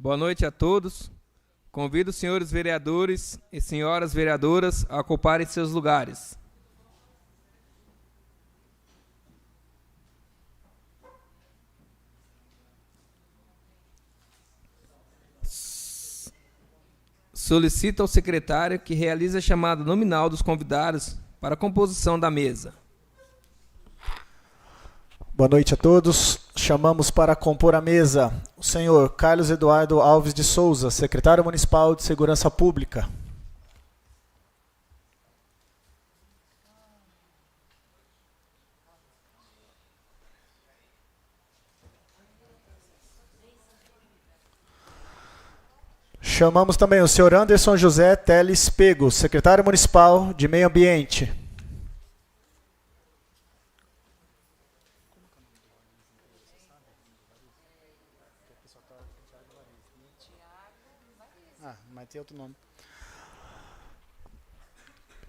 Boa noite a todos. Convido os senhores vereadores e senhoras vereadoras a ocuparem seus lugares. Solicito ao secretário que realize a chamada nominal dos convidados para a composição da mesa. Boa noite a todos. Chamamos para compor a mesa o senhor Carlos Eduardo Alves de Souza, secretário municipal de Segurança Pública. Chamamos também o senhor Anderson José Teles Pego, secretário municipal de Meio Ambiente. Mas tem outro nome.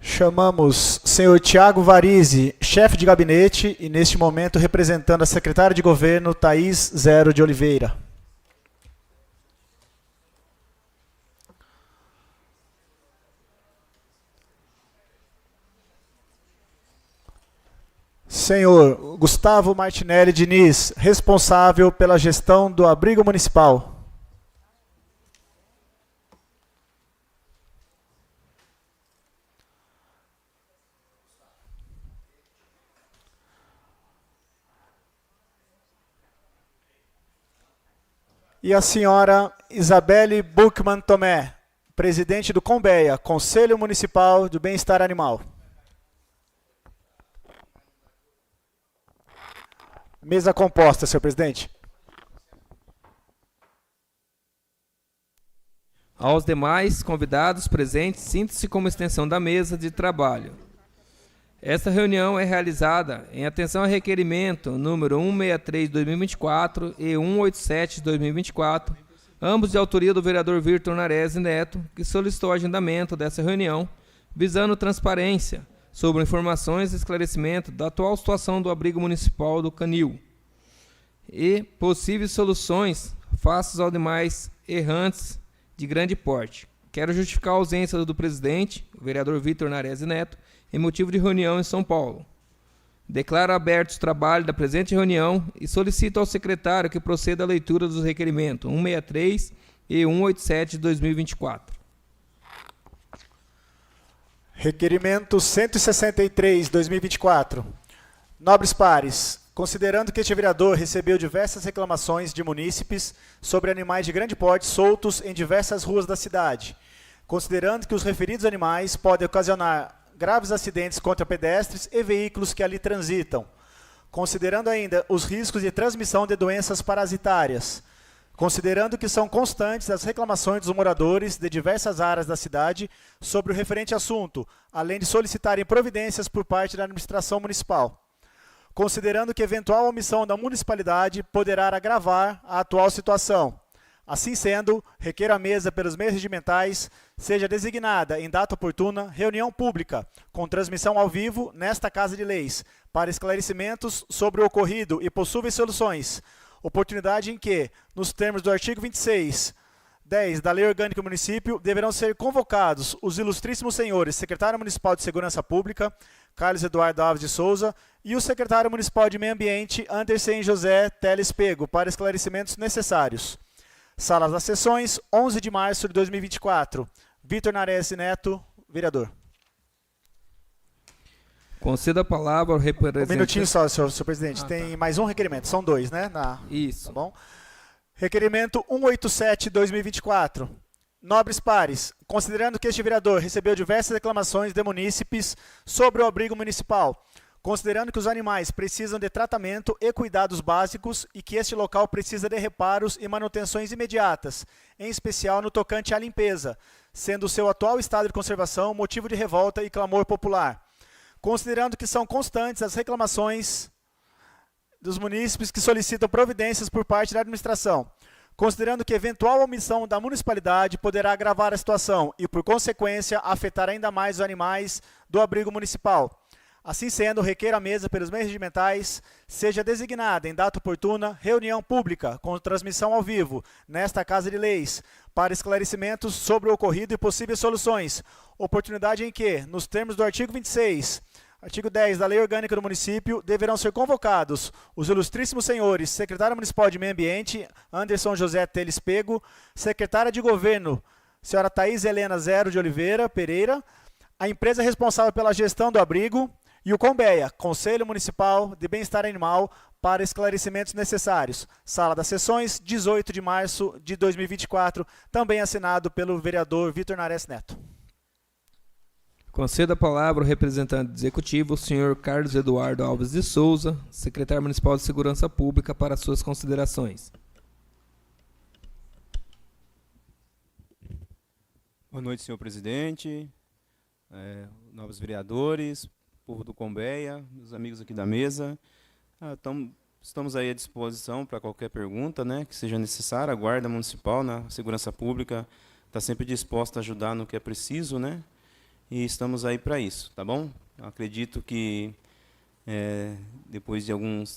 Chamamos o senhor Tiago Varize, chefe de gabinete e neste momento representando a secretária de governo Thaís Zero de Oliveira. Senhor Gustavo Martinelli Diniz, responsável pela gestão do abrigo municipal. E a senhora Isabelle Buchmann Tomé, presidente do Combeia, Conselho Municipal do Bem-Estar Animal. Mesa composta, senhor presidente. Aos demais convidados presentes, sinta-se como extensão da mesa de trabalho. Esta reunião é realizada em atenção ao requerimento número 163/2024 e 187/2024, ambos de autoria do vereador Vitor Nares Neto, que solicitou o agendamento dessa reunião, visando transparência sobre informações e esclarecimento da atual situação do abrigo municipal do Canil e possíveis soluções face aos demais errantes de grande porte. Quero justificar a ausência do presidente, o vereador Vitor Nares Neto, em motivo de reunião em São Paulo. Declaro aberto o trabalho da presente reunião e solicito ao secretário que proceda à leitura dos requerimentos 163 e 187 de 2024. Requerimento 163, 2024. Nobres pares, considerando que este vereador recebeu diversas reclamações de munícipes sobre animais de grande porte soltos em diversas ruas da cidade, considerando que os referidos animais podem ocasionar graves acidentes contra pedestres e veículos que ali transitam, considerando ainda os riscos de transmissão de doenças parasitárias, considerando que são constantes as reclamações dos moradores de diversas áreas da cidade sobre o referente assunto, além de solicitarem providências por parte da administração municipal, considerando que eventual omissão da municipalidade poderá agravar a atual situação. Assim sendo, requeiro à mesa pelos meios regimentais seja designada em data oportuna reunião pública com transmissão ao vivo nesta Casa de Leis para esclarecimentos sobre o ocorrido e possíveis soluções, oportunidade em que, nos termos do artigo 26(10) da Lei Orgânica do Município, deverão ser convocados os ilustríssimos senhores secretário municipal de Segurança Pública, Carlos Eduardo Alves de Souza, e o secretário municipal de Meio Ambiente, Anderson José Teles Pego, para esclarecimentos necessários. Salas das Sessões, 11 de março de 2024. Vitor Nares Neto, vereador. Concedo a palavra ao representante... Um minutinho só, senhor presidente. Tem mais um requerimento. São dois, né? Isso. Tá bom? Requerimento 187/2024. Nobres pares, considerando que este vereador recebeu diversas reclamações de munícipes sobre o abrigo municipal, considerando que os animais precisam de tratamento e cuidados básicos e que este local precisa de reparos e manutenções imediatas, em especial no tocante à limpeza, sendo o seu atual estado de conservação motivo de revolta e clamor popular. Considerando que são constantes as reclamações dos munícipes que solicitam providências por parte da administração, considerando que eventual omissão da municipalidade poderá agravar a situação e, por consequência, afetar ainda mais os animais do abrigo municipal. Assim sendo, requer à mesa, pelos meios regimentais, seja designada em data oportuna reunião pública com transmissão ao vivo nesta Casa de Leis para esclarecimentos sobre o ocorrido e possíveis soluções. Oportunidade em que, nos termos do artigo 26, artigo 10 da Lei Orgânica do Município, deverão ser convocados os ilustríssimos senhores secretário municipal de Meio Ambiente, Anderson José Teles Pego, secretária de Governo, senhora Thaís Helena Zero de Oliveira Pereira, a empresa responsável pela gestão do abrigo, e o Combeia, Conselho Municipal de Bem-Estar Animal, para esclarecimentos necessários. Sala das Sessões, 18 de março de 2024, também assinado pelo vereador Vitor Nares Neto. Concedo a palavra ao representante executivo, o senhor Carlos Eduardo Alves de Souza, secretário municipal de Segurança Pública, para suas considerações. Boa noite, senhor presidente, novos vereadores, povo do Combeia, meus amigos aqui da mesa. Estamos aí à disposição para qualquer pergunta, né, que seja necessária. A Guarda Municipal, né, a Segurança Pública, está sempre disposta a ajudar no que é preciso, né, e estamos aí para isso, tá bom? Acredito que, depois de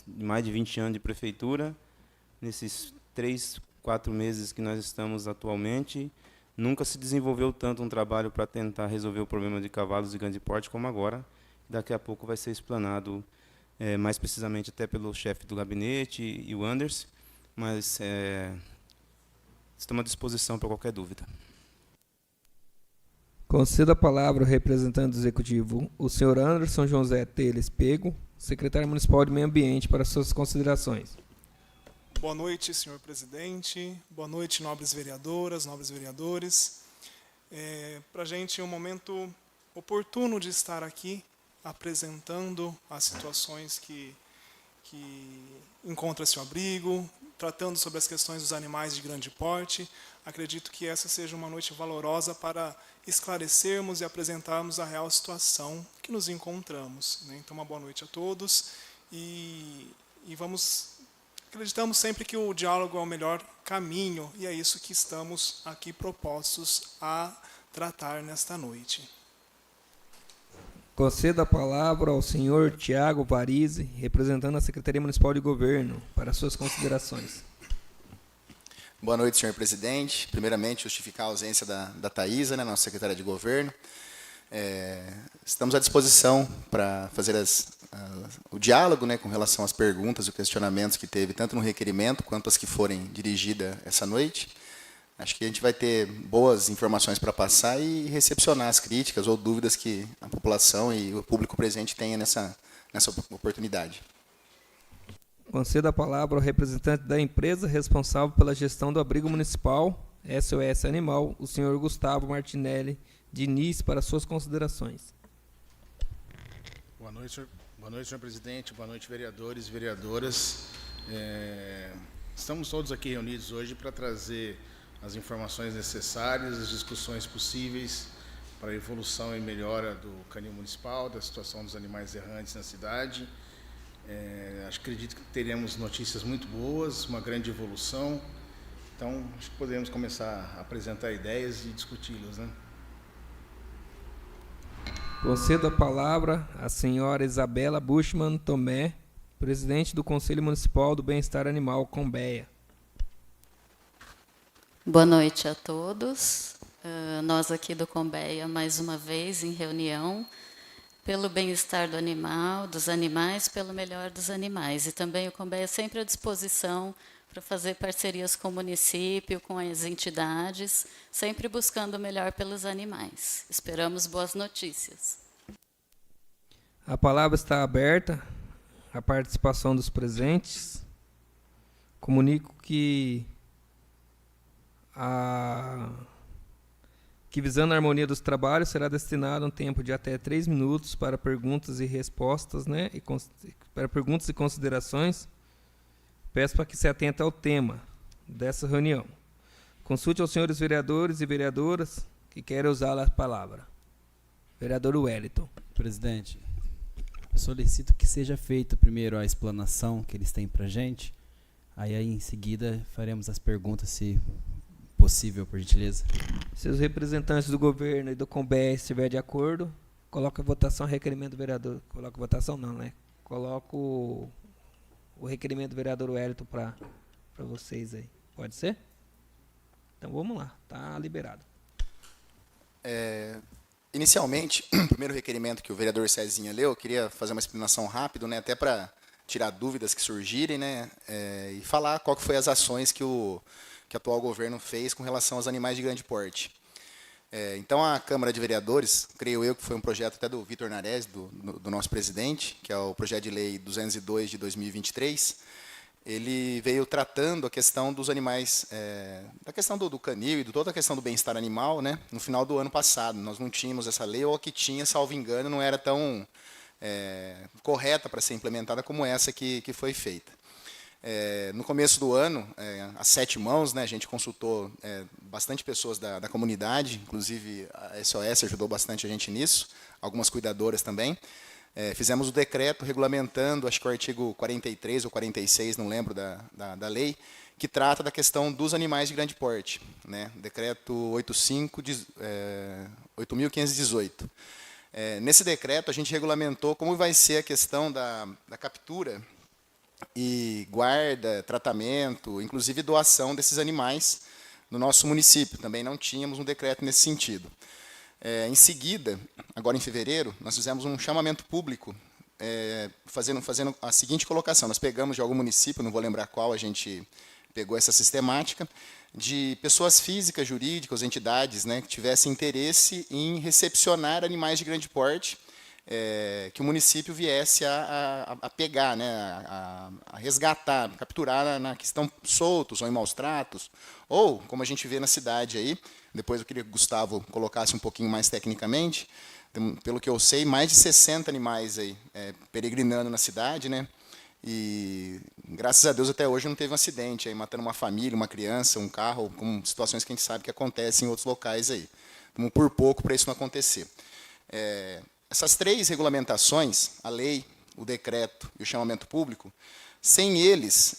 mais de 20 anos de prefeitura, nesses 3, 4 meses que nós estamos atualmente, nunca se desenvolveu tanto um trabalho para tentar resolver o problema de cavalos de grande porte como agora. Daqui a pouco vai ser explanado mais precisamente até pelo chefe do gabinete e o Anderson, mas estamos à disposição para qualquer dúvida. Concedo a palavra ao representante executivo, o senhor Anderson José Teles Pego, secretário municipal de Meio Ambiente, para suas considerações. Boa noite, senhor presidente. Boa noite, nobres vereadoras, nobres vereadores. Para a gente é um momento oportuno de estar aqui, apresentando as situações que encontra-se o abrigo, tratando sobre as questões dos animais de grande porte. Acredito que essa seja uma noite valorosa para esclarecermos e apresentarmos a real situação que nos encontramos, né? Então, uma boa noite a todos e acreditamos sempre que o diálogo é o melhor caminho e é isso que estamos aqui propostos a tratar nesta noite. Concedo a palavra ao senhor Tiago Varise, representando a Secretaria Municipal de Governo, para suas considerações. Boa noite, senhor presidente. Primeiramente, justificar a ausência da Thaísa, né, nossa secretária de Governo. Estamos à disposição para fazer o diálogo, né, com relação às perguntas e questionamentos que teve, tanto no requerimento quanto as que forem dirigidas essa noite. Acho que a gente vai ter boas informações para passar e recepcionar as críticas ou dúvidas que a população e o público presente tenha nessa oportunidade. Concedo a palavra ao representante da empresa responsável pela gestão do abrigo municipal, SOS Animal, o senhor Gustavo Martinelli Diniz, para suas considerações. Boa noite, senhor presidente. Boa noite, vereadores e vereadoras. Estamos todos aqui reunidos hoje para trazer as informações necessárias, as discussões possíveis para a evolução e melhora do canil municipal, da situação dos animais errantes na cidade. Acredito que teremos notícias muito boas, uma grande evolução. Então, acho que podemos começar a apresentar ideias e discuti-las, né? Concedo a palavra à senhora Isabela Bushman Tomé, presidente do Conselho Municipal do Bem-Estar Animal, Combeia. Boa noite a todos. Nós aqui do Combeia, mais uma vez, em reunião, pelo bem-estar do animal, dos animais, pelo melhor dos animais. E também o Combeia sempre à disposição para fazer parcerias com o município, com as entidades, sempre buscando o melhor pelos animais. Esperamos boas notícias. A palavra está aberta à participação dos presentes. Comunico que visando a harmonia dos trabalhos, será destinado um tempo de até 3 minutos para perguntas e respostas, né, para perguntas e considerações. Peço para que se atente ao tema dessa reunião. Consulte aos senhores vereadores e vereadoras que querem usar a palavra. Vereador Wellington. Presidente, eu solicito que seja feita primeiro a explanação que eles têm para a gente, aí em seguida faremos as perguntas, se possível, por gentileza. Se os representantes do governo e do Combeia estiverem de acordo, Coloca a votação, requerimento do vereador. Coloca a votação não, né? Coloco o requerimento do vereador Wellington para vocês aí. Pode ser? Então vamos lá, tá liberado. Inicialmente, o primeiro requerimento que o vereador Cezinha leu, eu queria fazer uma explanação rápida, né, até para tirar dúvidas que surgirem, né, e falar qual que foi as ações que o atual governo fez com relação aos animais de grande porte. Então, a Câmara de Vereadores, creio eu que foi um projeto até do Vitor Nares, do nosso presidente, que é o projeto de lei 202 de 2023, ele veio tratando a questão dos animais, da questão do canil e de toda a questão do bem-estar animal, né, no final do ano passado. Nós não tínhamos essa lei, ou a que tinha, salvo engano, não era tão correta para ser implementada como essa que foi feita. No começo do ano, às 7 mãos, né, a gente consultou bastante pessoas da comunidade, inclusive a SOS ajudou bastante a gente nisso, algumas cuidadoras também. Fizemos o decreto regulamentando, acho que o artigo 43 ou 46, não lembro da lei, que trata da questão dos animais de grande porte, né, decreto 8.518. Nesse decreto, a gente regulamentou como vai ser a questão da captura e guarda, tratamento, inclusive doação desses animais no nosso município. Também não tínhamos um decreto nesse sentido. Em seguida, agora em fevereiro, nós fizemos um chamamento público, fazendo a seguinte colocação. Nós pegamos de algum município, não vou lembrar qual, a gente pegou essa sistemática, de pessoas físicas, jurídicas, entidades, né, que tivessem interesse em recepcionar animais de grande porte, que o município viesse a pegar, né, a resgatar, capturar na questão soltos ou em maus tratos, ou, como a gente vê na cidade aí, depois eu queria que o Gustavo colocasse um pouquinho mais tecnicamente, pelo que eu sei, mais de 60 animais aí, peregrinando na cidade, né, e graças a Deus até hoje não teve um acidente, aí, matando uma família, uma criança, um carro, com situações que a gente sabe que acontecem em outros locais aí. Estamos por pouco para isso não acontecer. Essas 3 regulamentações, a lei, o decreto e o chamamento público, sem eles,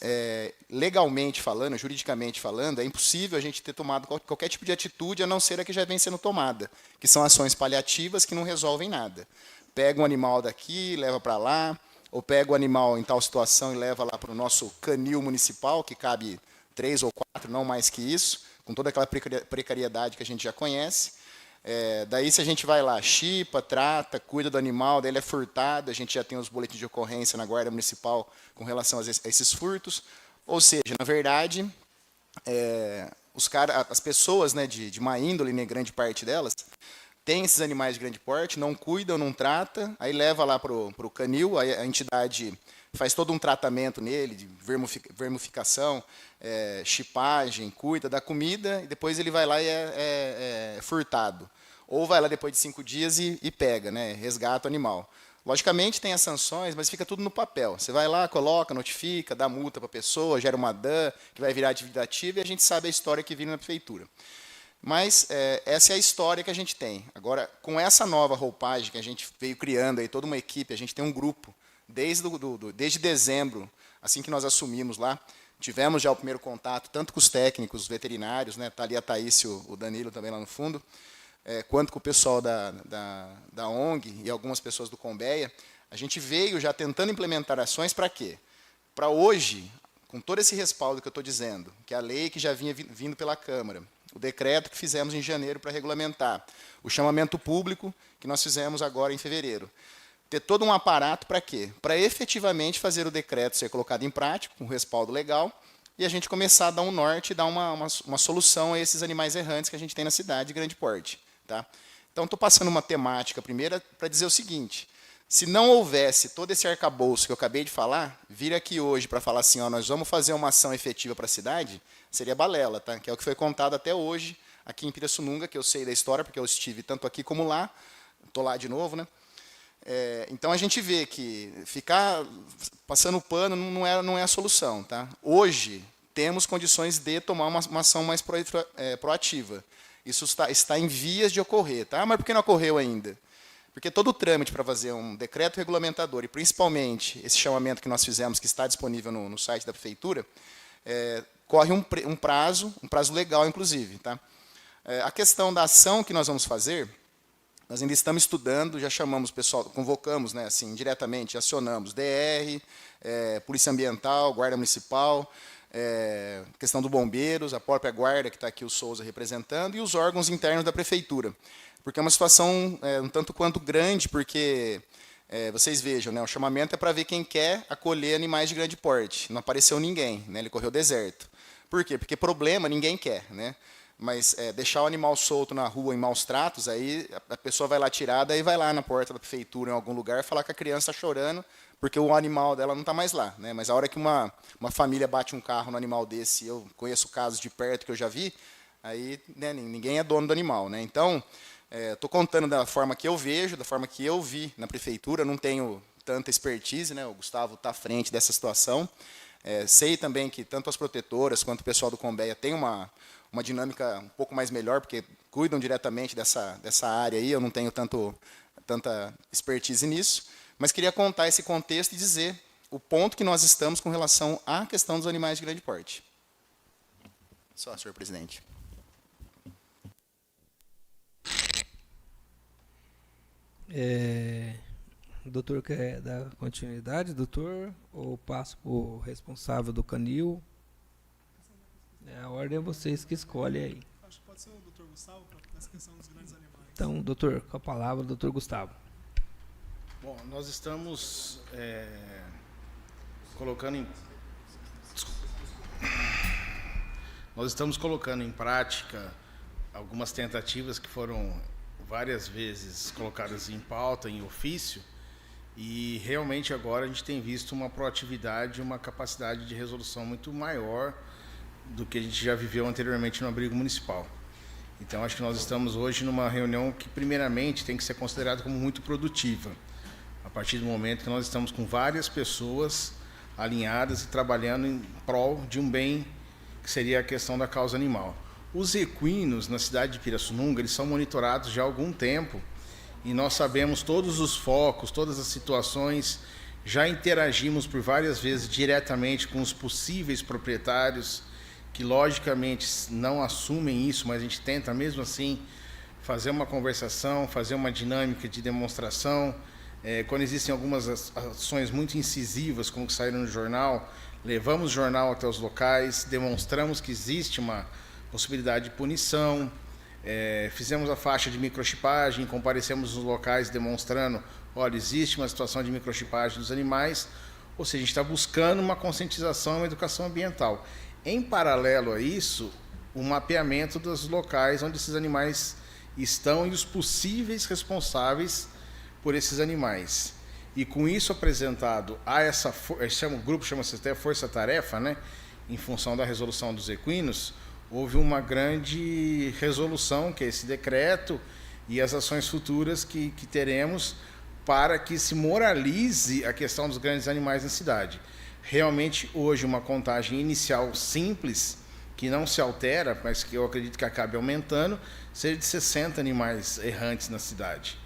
legalmente falando, juridicamente falando, é impossível a gente ter tomado qualquer tipo de atitude, a não ser a que já vem sendo tomada, que são ações paliativas que não resolvem nada. Pega um animal daqui, leva para lá, ou pega o animal em tal situação e leva lá para o nosso canil municipal, que cabe 3 ou 4, não mais que isso, com toda aquela precariedade que a gente já conhece. Daí, se a gente vai lá, chipa, trata, cuida do animal, daí ele é furtado, a gente já tem os boletins de ocorrência na Guarda Municipal com relação a esses furtos. Ou seja, na verdade, as pessoas, né, de má índole, né, grande parte delas, tem esses animais de grande porte, não cuidam, não trata, aí leva lá para o canil, a entidade faz todo um tratamento nele, de vermificação, chipagem, cuida da comida, e depois ele vai lá e é furtado. Ou vai lá depois de 5 dias e pega, né, resgata o animal. Logicamente tem as sanções, mas fica tudo no papel. Você vai lá, coloca, notifica, dá multa para a pessoa, gera uma DAN, que vai virar atividade ativa, e a gente sabe a história que vira na prefeitura. Mas essa é a história que a gente tem. Agora, com essa nova roupagem que a gente veio criando, aí, toda uma equipe, a gente tem um grupo, desde dezembro, assim que nós assumimos lá, tivemos já o primeiro contato, tanto com os técnicos, os veterinários, né, está ali a Thaís e o Danilo também lá no fundo, quanto com o pessoal da ONG e algumas pessoas do Combeia. A gente veio já tentando implementar ações para quê? Para hoje, com todo esse respaldo que eu estou dizendo, que é a lei que já vinha vindo pela Câmara, o decreto que fizemos em janeiro para regulamentar, o chamamento público que nós fizemos agora em fevereiro. Ter todo um aparato para quê? Para efetivamente fazer o decreto ser colocado em prática, com respaldo legal, e a gente começar a dar um norte, dar uma solução a esses animais errantes que a gente tem na cidade de grande porte. Tá? Então, estou passando uma temática primeira para dizer o seguinte: se não houvesse todo esse arcabouço que eu acabei de falar, vir aqui hoje para falar assim, ó, nós vamos fazer uma ação efetiva para a cidade, seria balela, tá? Que é o que foi contado até hoje aqui em Pirassununga, que eu sei da história, porque eu estive tanto aqui como lá, estou lá de novo, né? Então a gente vê que ficar passando pano não é a solução, tá? Hoje temos condições de tomar uma ação mais proativa. Isso está em vias de ocorrer, tá? Mas por que não ocorreu ainda? Porque todo o trâmite para fazer um decreto regulamentador, e principalmente esse chamamento que nós fizemos, que está disponível no site da Prefeitura, corre um prazo legal, inclusive. Tá? A questão da ação que nós vamos fazer, Nós ainda estamos estudando, já chamamos o pessoal, convocamos, né, assim, diretamente, acionamos DR, Polícia Ambiental, Guarda Municipal, questão do Bombeiros, a própria Guarda, que está aqui o Souza representando, e os órgãos internos da Prefeitura. Porque é uma situação um tanto quanto grande, porque, vocês vejam, né, o chamamento é para ver quem quer acolher animais de grande porte. Não apareceu ninguém, né, ele correu deserto. Por quê? Porque problema ninguém quer, né? Mas deixar o animal solto na rua em maus tratos, aí a pessoa vai lá tirar, daí vai lá na porta da prefeitura, em algum lugar, falar que a criança está chorando, porque o animal dela não está mais lá, né? Mas a hora que uma família bate um carro no animal desse, eu conheço casos de perto que eu já vi, aí, né, ninguém é dono do animal, né? Então, estou contando da forma que eu vejo, da forma que eu vi na prefeitura, não tenho tanta expertise, né? O Gustavo está à frente dessa situação. Sei também que tanto as protetoras quanto o pessoal do Combeia tem uma dinâmica um pouco mais melhor, porque cuidam diretamente dessa área aí, eu não tenho tanta expertise nisso, mas queria contar esse contexto e dizer o ponto que nós estamos com relação à questão dos animais de grande porte. Só, senhor presidente. O doutor quer dar continuidade, doutor? Ou passo para o responsável do canil? A ordem é vocês que escolhem aí. Acho que pode ser o Dr. Gustavo, para essa questão dos grandes animais. Então, doutor, com a palavra, doutor Gustavo. Bom, nós estamos colocando em prática algumas tentativas que foram várias vezes colocadas em pauta, em ofício, e realmente agora a gente tem visto uma proatividade, uma capacidade de resolução muito maior do que a gente já viveu anteriormente no abrigo municipal. Então, acho que nós estamos hoje numa reunião que, primeiramente, tem que ser considerada como muito produtiva, a partir do momento que nós estamos com várias pessoas alinhadas e trabalhando em prol de um bem que seria a questão da causa animal. Os equinos na cidade de Pirassununga, eles são monitorados já há algum tempo, e nós sabemos todos os focos, todas as situações, já interagimos por várias vezes diretamente com os possíveis proprietários, que logicamente não assumem isso, mas a gente tenta mesmo assim fazer uma conversação, fazer uma dinâmica de demonstração. Quando existem algumas ações muito incisivas, como que saíram no jornal, levamos o jornal até os locais, demonstramos que existe uma possibilidade de punição, fizemos a faixa de microchipagem, comparecemos nos locais demonstrando, olha, existe uma situação de microchipagem dos animais, ou seja, a gente está buscando uma conscientização e uma educação ambiental. Em paralelo a isso, o mapeamento dos locais onde esses animais estão e os possíveis responsáveis por esses animais. E com isso apresentado a o grupo chama-se até Força Tarefa, né? Em função da resolução dos equinos, houve uma grande resolução, que é esse decreto, e as ações futuras que teremos para que se moralize a questão dos grandes animais na cidade. Realmente, hoje, uma contagem inicial simples, que não se altera, mas que eu acredito que acabe aumentando, seja de 60 animais errantes na cidade.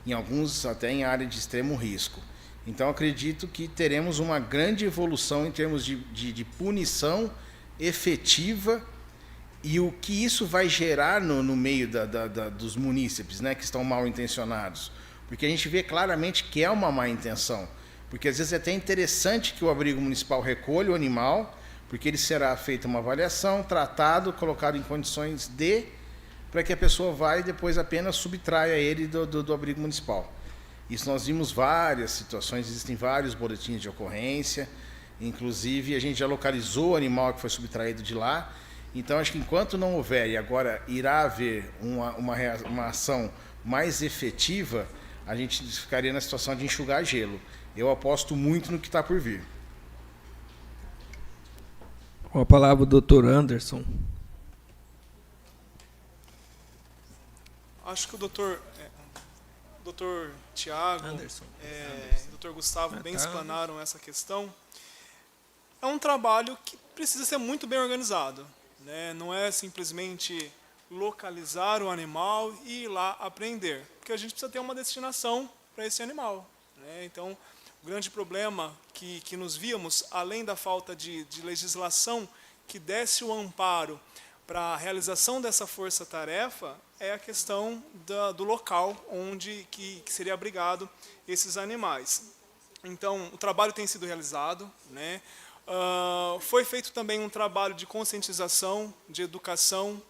Em alguns até em área de extremo risco. Então, acredito que teremos uma grande evolução em termos de punição efetiva, e o que isso vai gerar no meio dos munícipes, né, que estão mal intencionados. Porque a gente vê claramente que é uma má intenção. Porque às vezes é até interessante que o abrigo municipal recolha o animal, porque ele será feita uma avaliação, tratado, colocado em condições para que a pessoa vá e depois apenas subtraia ele do abrigo municipal. Isso nós vimos várias situações, existem vários boletins de ocorrência, inclusive a gente já localizou o animal que foi subtraído de lá. Então, acho que enquanto não houver, e agora irá haver uma ação mais efetiva, a gente ficaria na situação de enxugar gelo. Eu aposto muito no que está por vir. Com a palavra o doutor Anderson. Acho que o doutor Tiago e o doutor Gustavo bem explanaram essa questão. É um trabalho que precisa ser muito bem organizado, né? Não é simplesmente localizar o animal e ir lá apreender, porque a gente precisa ter uma destinação para esse animal, né? Então, o grande problema que nos víamos, além da falta de legislação que desse o amparo para a realização dessa força-tarefa é a questão do local onde que seria abrigado esses animais. Então, o trabalho tem sido realizado, né? Foi feito também um trabalho de conscientização, de educação,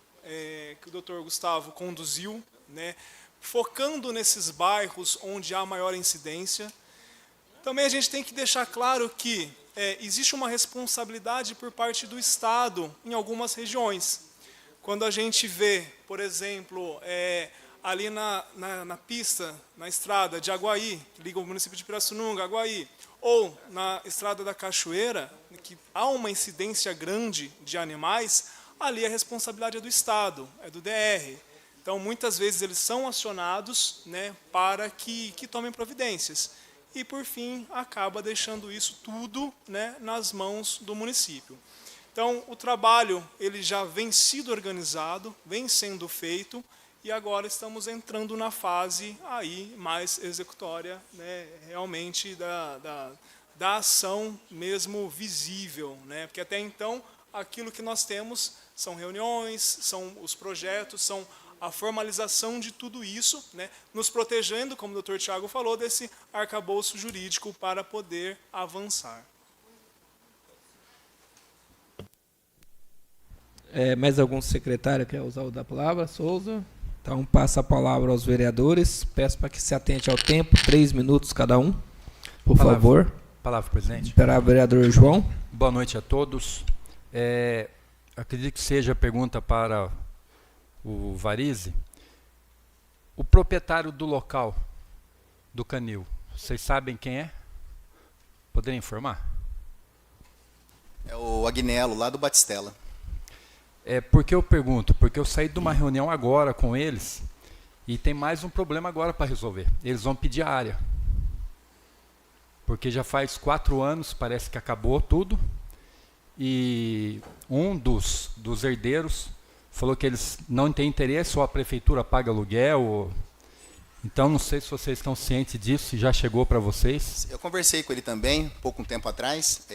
que o Dr. Gustavo conduziu, né? Focando nesses bairros onde há maior incidência. Também a gente tem que deixar claro que existe uma responsabilidade por parte do Estado em algumas regiões. Quando a gente vê, por exemplo, ali na pista, na estrada de Aguaí, que liga o município de Pirassununga, Aguaí, ou na estrada da Cachoeira, que há uma incidência grande de animais, ali a responsabilidade é do Estado, é do DR. Então, muitas vezes, eles são acionados, né, para que tomem providências. E, por fim, acaba deixando isso tudo, né, nas mãos do município. Então, o trabalho ele já vem sido organizado, vem sendo feito, e agora estamos entrando na fase aí mais executória, né, realmente da ação mesmo visível, né? Porque até então aquilo que nós temos são reuniões, são os projetos, são a formalização de tudo isso, né, nos protegendo, como o Dr. Tiago falou, desse arcabouço jurídico para poder avançar. Mais algum secretário quer usar o da palavra? Souza? Então, passa a palavra aos vereadores. Peço para que se atente ao tempo, 3 minutos cada um, por favor. Palavra, presidente. Para o vereador João. Boa noite a todos. Acredito que seja a pergunta para o Varize. O proprietário do local do canil, vocês sabem quem é? Poderia informar? É o Agnello, lá do Batistella. Por que eu pergunto? Porque eu saí de uma reunião agora com eles e tem mais um problema agora para resolver. Eles vão pedir a área. Porque já faz 4 anos, parece que acabou tudo, e um dos herdeiros falou que eles não têm interesse, ou a prefeitura paga aluguel, então não sei se vocês estão cientes disso, se já chegou para vocês. Eu conversei com ele também, um tempo atrás,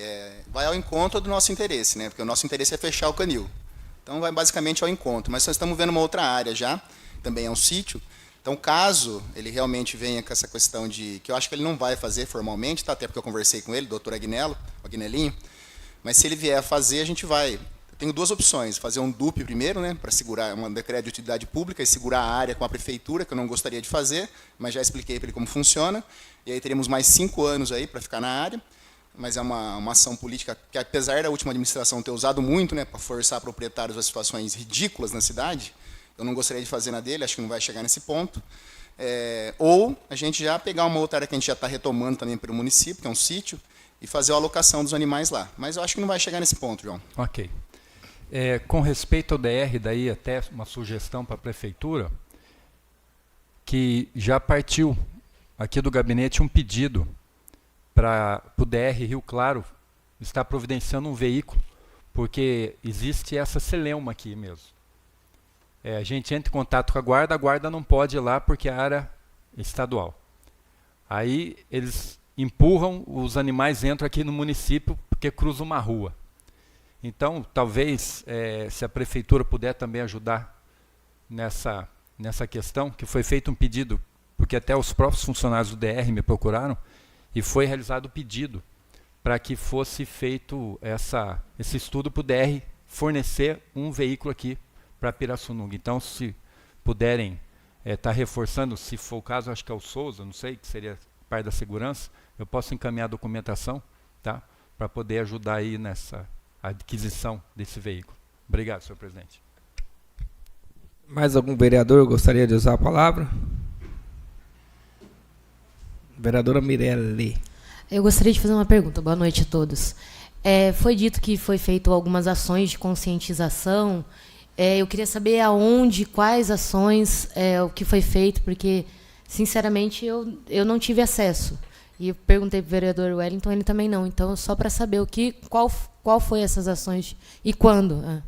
vai ao encontro do nosso interesse, né? Porque o nosso interesse é fechar o canil. Então vai basicamente ao encontro, mas nós estamos vendo uma outra área já, também é um sítio. Então, caso ele realmente venha com essa questão de, que eu acho que ele não vai fazer formalmente, tá? Até porque eu conversei com ele, doutor Agnello, o Agnelinho, mas se ele vier a fazer, a gente vai. Tenho 2 opções, fazer um DUP primeiro, né, para segurar um decreto de utilidade pública e segurar a área com a prefeitura, que eu não gostaria de fazer, mas já expliquei para ele como funciona, e aí teríamos mais 5 anos aí para ficar na área, mas é uma ação política que, apesar da última administração ter usado muito, né, para forçar proprietários a situações ridículas na cidade, eu não gostaria de fazer na dele, acho que não vai chegar nesse ponto, ou a gente já pegar uma outra área que a gente já está retomando também para o município, que é um sítio, e fazer a alocação dos animais lá. Mas eu acho que não vai chegar nesse ponto, João. Ok. Com respeito ao DR, daí até uma sugestão para a prefeitura, que já partiu aqui do gabinete um pedido para o DR Rio Claro estar providenciando um veículo, porque existe essa celeuma aqui mesmo. A gente entra em contato com a guarda não pode ir lá porque é área estadual. Aí eles empurram, os animais entram aqui no município porque cruzam uma rua. Então, talvez, se a prefeitura puder também ajudar nessa questão, que foi feito um pedido, porque até os próprios funcionários do DR me procuraram, e foi realizado o pedido para que fosse feito esse estudo para o DR fornecer um veículo aqui para Pirassununga. Então, se puderem estar reforçando, se for o caso, acho que é o Souza, não sei, que seria parte da segurança, eu posso encaminhar a documentação, tá, para poder ajudar aí nessa adquisição desse veículo. Obrigado, senhor presidente. Mais algum vereador gostaria de usar a palavra? Vereadora Mirelle. Eu gostaria de fazer uma pergunta. Boa noite a todos. Foi dito que foi feito algumas ações de conscientização. Eu queria saber aonde, quais ações, o que foi feito, porque, sinceramente, eu não tive acesso. E eu perguntei para o vereador Wellington, ele também não. Então, só para saber qual foi essas ações e quando.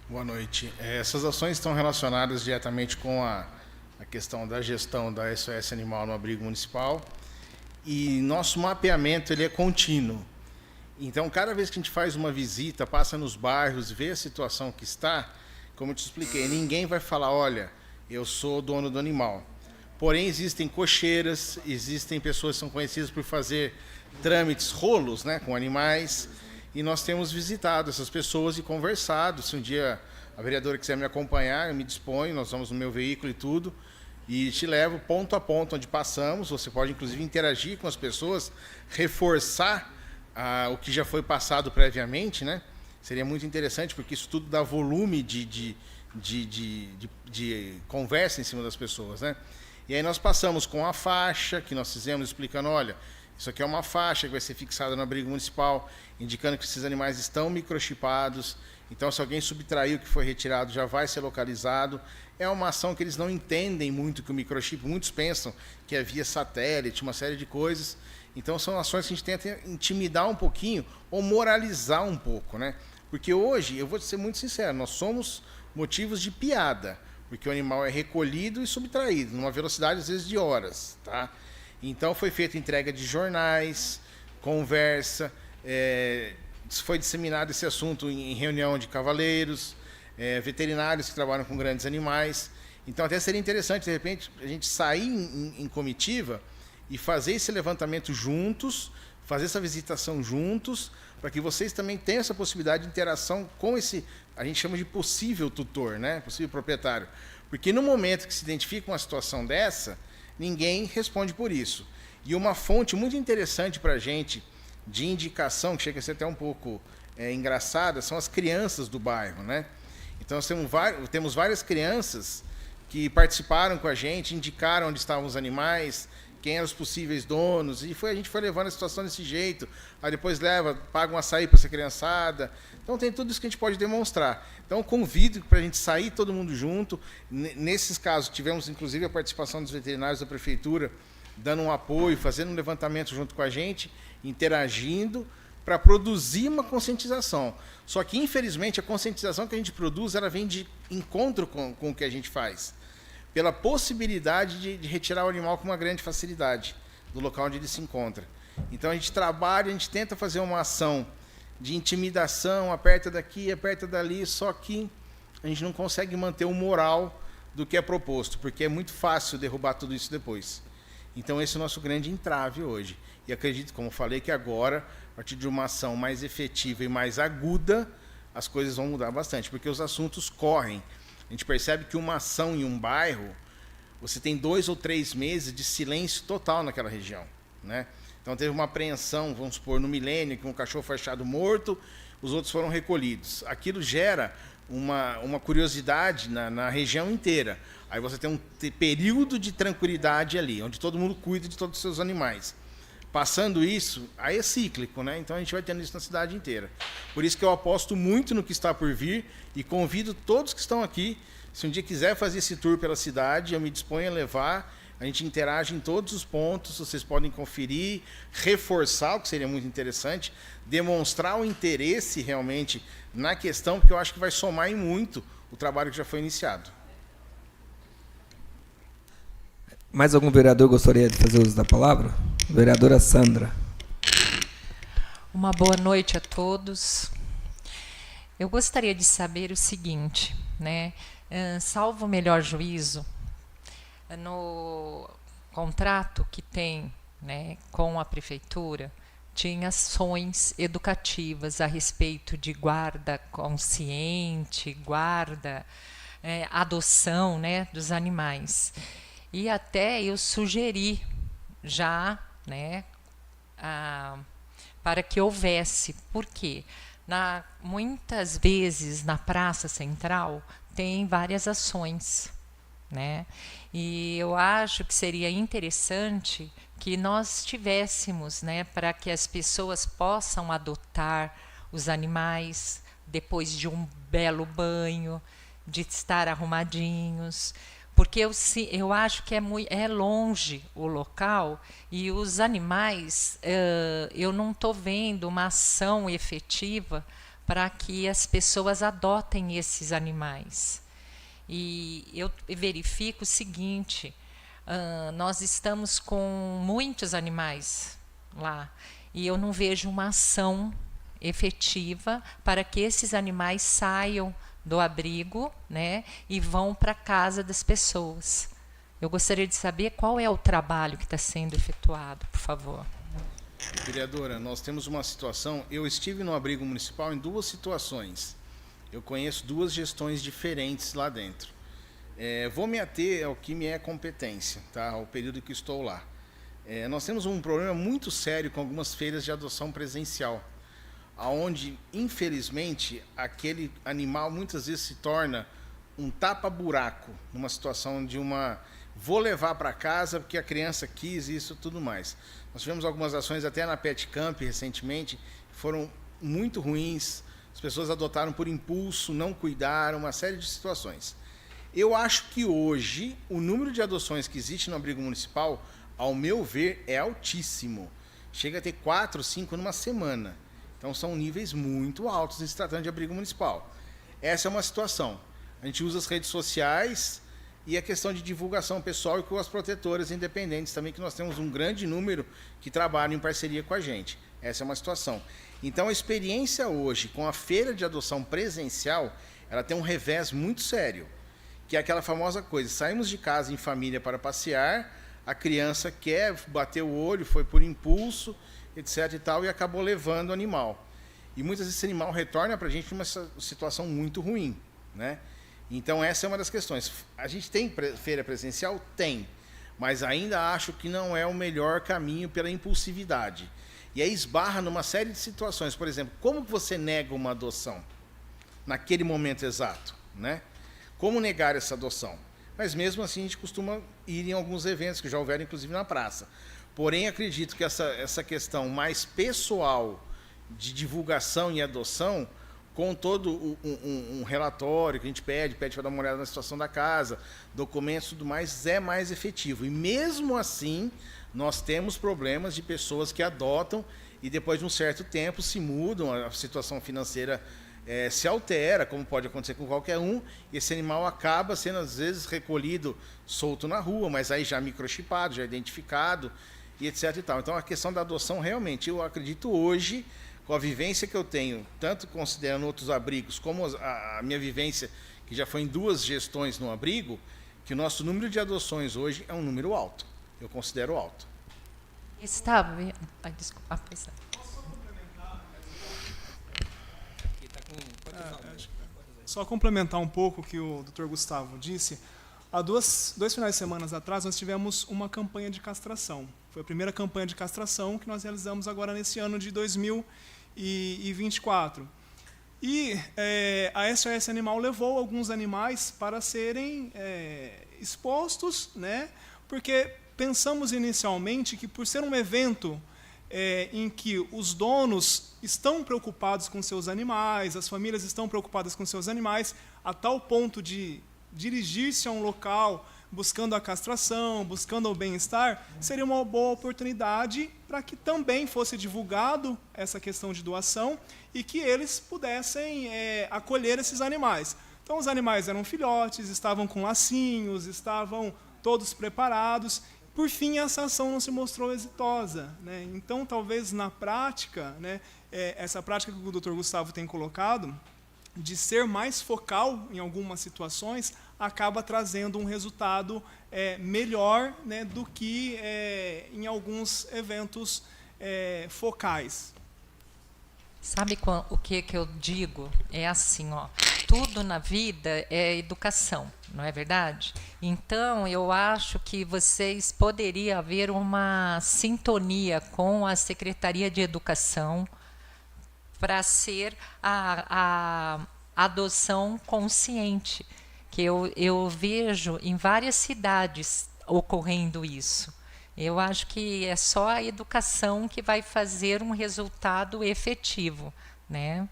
Boa noite. Essas ações estão relacionadas diretamente com a questão da gestão da SOS Animal no abrigo municipal. E nosso mapeamento ele é contínuo. Então, cada vez que a gente faz uma visita, passa nos bairros, vê a situação que está, como eu te expliquei, ninguém vai falar, olha, eu sou dono do animal. Porém, existem cocheiras, existem pessoas que são conhecidas por fazer trâmites, rolos, né, com animais, e nós temos visitado essas pessoas e conversado. Se um dia a vereadora quiser me acompanhar, eu me disponho, nós vamos no meu veículo e tudo, e te levo ponto a ponto onde passamos. Você pode, inclusive, interagir com as pessoas, reforçar o que já foi passado previamente, né? Seria muito interessante, porque isso tudo dá volume de conversa em cima das pessoas, né? E aí nós passamos com a faixa, que nós fizemos explicando, olha, isso aqui é uma faixa que vai ser fixada no abrigo municipal, indicando que esses animais estão microchipados. Então, se alguém subtrair o que foi retirado, já vai ser localizado. É uma ação que eles não entendem muito que o microchip, muitos pensam que é via satélite, uma série de coisas. Então, são ações que a gente tenta intimidar um pouquinho ou moralizar um pouco, né? Porque hoje, eu vou ser muito sincero, nós somos motivos de piada, porque o animal é recolhido e subtraído, numa velocidade, às vezes, de horas, tá? Então, foi feita entrega de jornais, conversa, foi disseminado esse assunto em reunião de cavaleiros, veterinários que trabalham com grandes animais. Então, até seria interessante, de repente, a gente sair em comitiva e fazer esse levantamento juntos, fazer essa visitação juntos, para que vocês também tenham essa possibilidade de interação com esse, a gente chama de possível tutor, né? Possível proprietário. Porque no momento que se identifica uma situação dessa, ninguém responde por isso. E uma fonte muito interessante para a gente, de indicação, que chega a ser até um pouco engraçada, são as crianças do bairro, né? Então, nós temos várias crianças que participaram com a gente, indicaram onde estavam os animais, quem eram os possíveis donos, e a gente foi levando a situação desse jeito. Aí depois paga um açaí para essa criançada. Então, tem tudo isso que a gente pode demonstrar. Então, convido para a gente sair todo mundo junto. Nesses casos, tivemos, inclusive, a participação dos veterinários da prefeitura, dando um apoio, fazendo um levantamento junto com a gente, interagindo, para produzir uma conscientização. Só que, infelizmente, a conscientização que a gente produz, ela vem de encontro com o que a gente faz, pela possibilidade de retirar o animal com uma grande facilidade do local onde ele se encontra. Então, a gente trabalha, a gente tenta fazer uma ação de intimidação, aperta daqui, aperta dali, só que a gente não consegue manter o moral do que é proposto, porque é muito fácil derrubar tudo isso depois. Então, esse é o nosso grande entrave hoje. E acredito, como falei, que agora, a partir de uma ação mais efetiva e mais aguda, as coisas vão mudar bastante, porque os assuntos correm. A gente percebe que uma ação em um bairro, você tem 2 ou 3 meses de silêncio total naquela região, né? Então, teve uma apreensão, vamos supor, no Milênio, que um cachorro foi achado morto, os outros foram recolhidos. Aquilo gera uma curiosidade na região inteira. Aí você tem um período de tranquilidade ali, onde todo mundo cuida de todos os seus animais. Passando isso, aí é cíclico, né? Então a gente vai tendo isso na cidade inteira. Por isso que eu aposto muito no que está por vir e convido todos que estão aqui, se um dia quiser fazer esse tour pela cidade, eu me disponho a levar, a gente interage em todos os pontos, vocês podem conferir, reforçar, o que seria muito interessante, demonstrar o interesse realmente na questão, porque eu acho que vai somar em muito o trabalho que já foi iniciado. Mais algum vereador gostaria de fazer uso da palavra? Vereadora Sandra. Uma boa noite a todos. Eu gostaria de saber o seguinte, né? Salvo o melhor juízo, no contrato que tem, né, com a prefeitura, tinha ações educativas a respeito de guarda consciente, guarda, adoção, né, dos animais. E até eu sugeri já, né, para que houvesse. Por quê? Muitas vezes na Praça Central tem várias ações, né? E eu acho que seria interessante que nós tivéssemos, né, para que as pessoas possam adotar os animais depois de um belo banho, de estar arrumadinhos, porque eu acho que é longe o local e os animais, eu não estou vendo uma ação efetiva para que as pessoas adotem esses animais. E eu verifico o seguinte, nós estamos com muitos animais lá e eu não vejo uma ação efetiva para que esses animais saiam do abrigo, né, e vão para a casa das pessoas. Eu gostaria de saber qual é o trabalho que está sendo efetuado, por favor. Vereadora, nós temos uma situação, eu estive no abrigo municipal em 2 situações. Eu conheço 2 gestões diferentes lá dentro. Vou me ater ao que me é competência, tá? Ao período que estou lá. Nós temos um problema muito sério com algumas feiras de adoção presencial, onde, infelizmente, aquele animal muitas vezes se torna um tapa-buraco, numa situação de uma... vou levar para casa porque a criança quis isso e tudo mais. Nós tivemos algumas ações até na Pet Camp recentemente, que foram muito ruins, as pessoas adotaram por impulso, não cuidaram, uma série de situações. Eu acho que hoje o número de adoções que existe no abrigo municipal, ao meu ver, é altíssimo. Chega a ter 4, 5 numa semana. Então são níveis muito altos em se tratando de abrigo municipal. Essa é uma situação. A gente usa as redes sociais e a questão de divulgação pessoal e com as protetoras independentes também, que nós temos um grande número que trabalham em parceria com a gente. Essa é uma situação. Então a experiência hoje com a feira de adoção presencial, ela tem um revés muito sério, que é aquela famosa coisa, saímos de casa em família para passear, a criança quer bater o olho, foi por impulso, etc. e tal, e acabou levando o animal. E muitas vezes esse animal retorna para a gente numa situação muito ruim, né? Então essa é uma das questões. A gente tem feira presencial? Tem, mas ainda acho que não é o melhor caminho pela impulsividade. E aí esbarra numa série de situações. Por exemplo, como você nega uma adoção naquele momento exato, né? Como negar essa adoção? Mas mesmo assim a gente costuma ir em alguns eventos que já houveram, inclusive na praça. Porém, acredito que essa questão mais pessoal de divulgação e adoção, com todo um relatório que a gente pede para dar uma olhada na situação da casa, documentos e tudo mais, é mais efetivo. E mesmo assim, nós temos problemas de pessoas que adotam e depois de um certo tempo se mudam, a situação financeira se altera, como pode acontecer com qualquer um, e esse animal acaba sendo, às vezes, recolhido, solto na rua, mas aí já microchipado, já identificado, e etc. e tal. Então, a questão da adoção, realmente, eu acredito hoje, com a vivência que eu tenho, tanto considerando outros abrigos, como a minha vivência, que já foi em 2 gestões no abrigo, que o nosso número de adoções hoje é um número alto. Eu considero alto. Desculpa. Só complementar um pouco o que o Dr. Gustavo disse. Há 2 finais de semana atrás, nós tivemos uma campanha de castração. Foi a primeira campanha de castração que nós realizamos agora nesse ano de 2024. E a SOS Animal levou alguns animais para serem expostos, né? Porque pensamos inicialmente que, por ser um evento em que os donos estão preocupados com seus animais, as famílias estão preocupadas com seus animais, a tal ponto de dirigir-se a um local buscando a castração, buscando o bem-estar, seria uma boa oportunidade para que também fosse divulgado essa questão de doação e que eles pudessem acolher esses animais. Então, os animais eram filhotes, estavam com lacinhos, estavam todos preparados. Por fim, essa ação não se mostrou exitosa, né? Então, talvez na prática, né, essa prática que o Dr. Gustavo tem colocado, de ser mais focal em algumas situações, acaba trazendo um resultado melhor, né, do que em alguns eventos focais. Sabe o que eu digo? É assim, ó, tudo na vida é educação, não é verdade? Então, eu acho que vocês poderiam haver uma sintonia com a Secretaria de Educação para ser a adoção consciente, que eu vejo em várias cidades ocorrendo isso. Eu acho que é só a educação que vai fazer um resultado efetivo, né?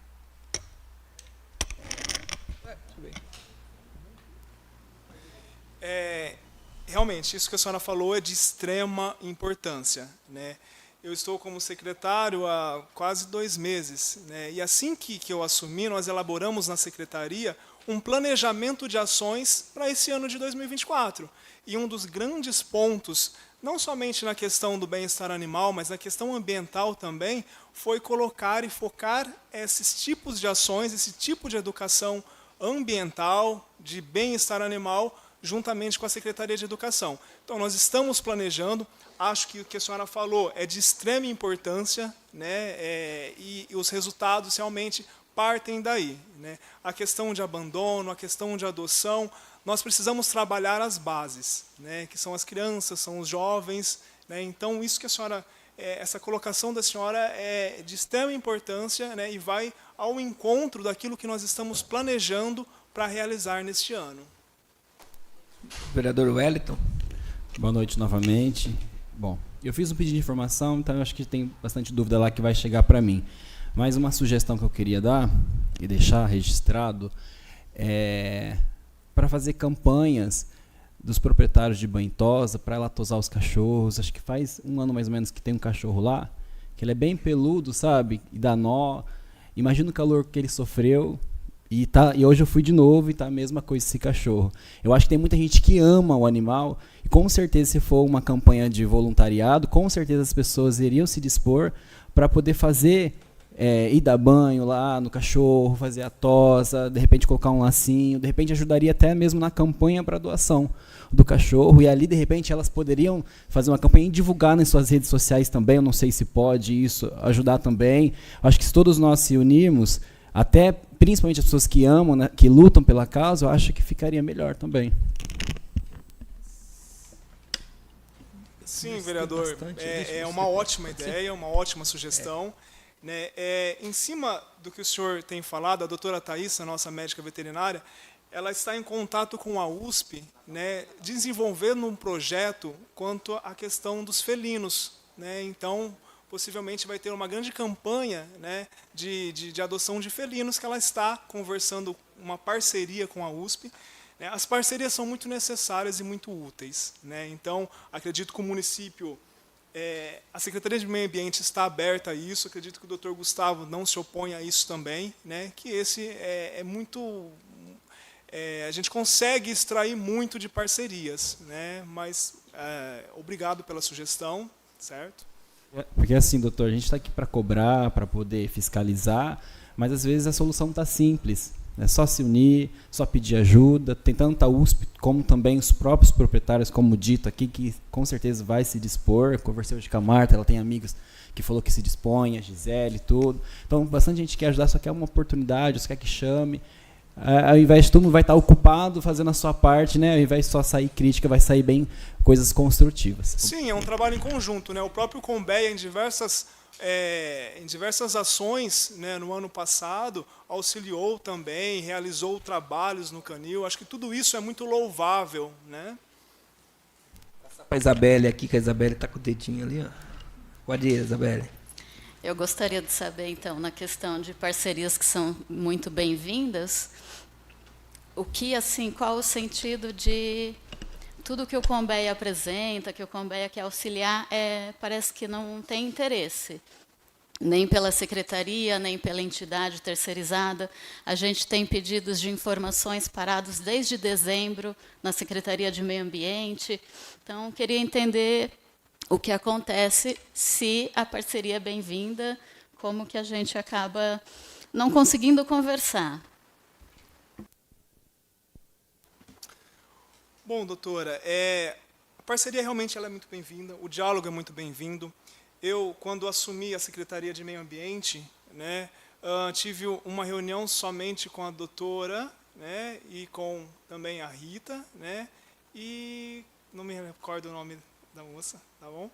Realmente, isso que a senhora falou é de extrema importância, né? eu estou como secretário há quase 2 meses, né? E assim que eu assumi, nós elaboramos na secretaria um planejamento de ações para esse ano de 2024. E um dos grandes pontos, não somente na questão do bem-estar animal, mas na questão ambiental também, foi colocar e focar esses tipos de ações, esse tipo de educação ambiental, de bem-estar animal, juntamente com a Secretaria de Educação. Então, nós estamos planejando, acho que o que a senhora falou é de extrema importância, né, e os resultados realmente partem daí, né? A questão de abandono, a questão de adoção, nós precisamos trabalhar as bases, né, que são as crianças, são os jovens, né? Então, isso que a senhora, essa colocação da senhora é de extrema importância, né, e vai ao encontro daquilo que nós estamos planejando para realizar neste ano. Vereador Wellington. Boa noite novamente. Bom, eu fiz um pedido de informação, então eu acho que tem bastante dúvida lá que vai chegar para mim. Mas uma sugestão que eu queria dar e deixar registrado é para fazer campanhas dos proprietários de banho e tosa para ela tosar os cachorros. Acho que faz 1 ano mais ou menos que tem um cachorro lá, que ele é bem peludo, sabe? E dá nó. Imagina o calor que ele sofreu. E hoje eu fui de novo e tá a mesma coisa esse cachorro. Eu acho que tem muita gente que ama o animal e com certeza se for uma campanha de voluntariado, com certeza as pessoas iriam se dispor para poder fazer, ir dar banho lá no cachorro, fazer a tosa, de repente colocar um lacinho, de repente ajudaria até mesmo na campanha para doação do cachorro e ali de repente elas poderiam fazer uma campanha e divulgar nas suas redes sociais também. Eu não sei se pode isso ajudar também. Acho que se todos nós se unirmos, até principalmente as pessoas que amam, né, que lutam pela causa, eu acho que ficaria melhor também. Sim, vereador, é uma ótima ideia, uma ótima sugestão. Né? Em cima do que o senhor tem falado, a doutora Thaís, a nossa médica veterinária, ela está em contato com a USP, né, desenvolvendo um projeto quanto à questão dos felinos. Né? Então, possivelmente vai ter uma grande campanha, né, de adoção de felinos, que ela está conversando, uma parceria com a USP. Né? As parcerias são muito necessárias e muito úteis. Né? Então, acredito que o município, a Secretaria de Meio Ambiente está aberta a isso, acredito que o Dr. Gustavo não se opõe a isso também, né? Que esse é muito... a gente consegue extrair muito de parcerias, né? Mas obrigado pela sugestão, certo? Porque assim, doutor, a gente está aqui para cobrar, para poder fiscalizar, mas às vezes a solução está simples. É só se unir, só pedir ajuda. Tem tanto a USP como também os próprios proprietários, como dito aqui, que com certeza vai se dispor. Eu conversei hoje com a Marta, ela tem amigos que falou que se dispõe, a Gisele e tudo. Então, bastante gente quer ajudar, só quer uma oportunidade, só quer que chame. Ao invés de todo mundo vai estar ocupado fazendo a sua parte, né? Ao invés de só sair crítica, vai sair bem coisas construtivas. Sim, é um trabalho em conjunto, né? O próprio Combeia, em diversas ações, né, no ano passado, auxiliou também, realizou trabalhos no canil. Acho que tudo isso é muito louvável, né? A Isabelle aqui, que a Isabelle está com o dedinho ali, ó. Pode ir, Isabelle. Eu gostaria de saber, então, na questão de parcerias que são muito bem-vindas, qual o sentido de tudo que o Combeia apresenta, que o Combeia quer auxiliar, parece que não tem interesse, nem pela secretaria, nem pela entidade terceirizada. A gente tem pedidos de informações parados desde dezembro na Secretaria de Meio Ambiente. Então, queria entender o que acontece se a parceria é bem-vinda, como que a gente acaba não conseguindo conversar. Bom, doutora, a parceria realmente ela é muito bem-vinda, o diálogo é muito bem-vindo. Eu, quando assumi a Secretaria de Meio Ambiente, né, tive uma reunião somente com a doutora, né, e com também a Rita, né, e não me recordo o nome da moça, tá bom?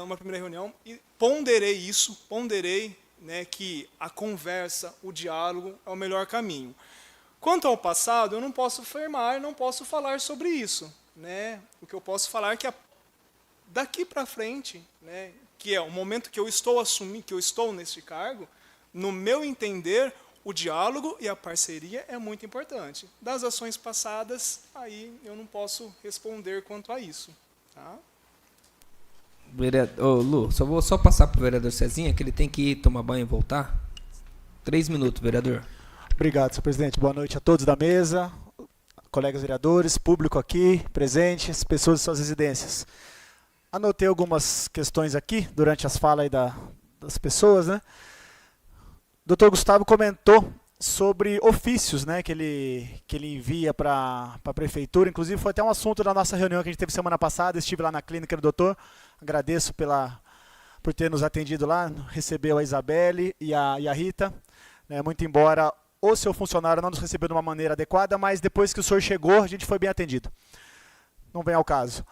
Uma primeira reunião, e ponderei, né, que a conversa, o diálogo é o melhor caminho. Quanto ao passado, eu não posso afirmar, não posso falar sobre isso, né? O que eu posso falar é que daqui para frente, né, que é o momento que eu estou assumindo, que eu estou neste cargo, no meu entender, o diálogo e a parceria é muito importante. Das ações passadas, aí eu não posso responder quanto a isso, tá? Ô, Lu, vou só passar para o vereador Cezinha, que ele tem que ir tomar banho e voltar. 3 minutos, vereador. Obrigado, senhor presidente. Boa noite a todos da mesa, colegas vereadores, público aqui, presentes, pessoas de suas residências. Anotei algumas questões aqui durante as falas aí das pessoas, né? O doutor Gustavo comentou sobre ofícios, né, que ele envia para a prefeitura. Inclusive foi até um assunto da nossa reunião que a gente teve semana passada. Estive lá na clínica do doutor. Agradeço por ter nos atendido lá. Recebeu a Isabelle e a Rita. Né, muito embora o seu funcionário não nos recebeu de uma maneira adequada, mas depois que o senhor chegou, a gente foi bem atendido. Não vem ao caso.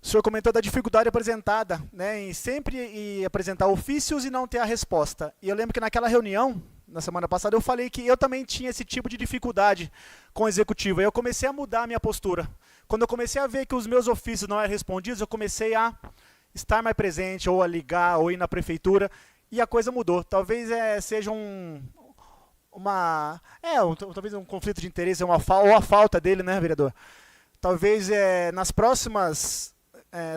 O senhor comentou da dificuldade apresentada, né, em sempre apresentar ofícios e não ter a resposta. E eu lembro que naquela reunião, na semana passada, eu falei que eu também tinha esse tipo de dificuldade com o executivo. Aí eu comecei a mudar a minha postura. Quando eu comecei a ver que os meus ofícios não eram respondidos, eu comecei a estar mais presente, ou a ligar, ou ir na prefeitura, e a coisa mudou. Talvez seja talvez um conflito de interesse, ou a falta dele, né, vereador? Talvez nas próximas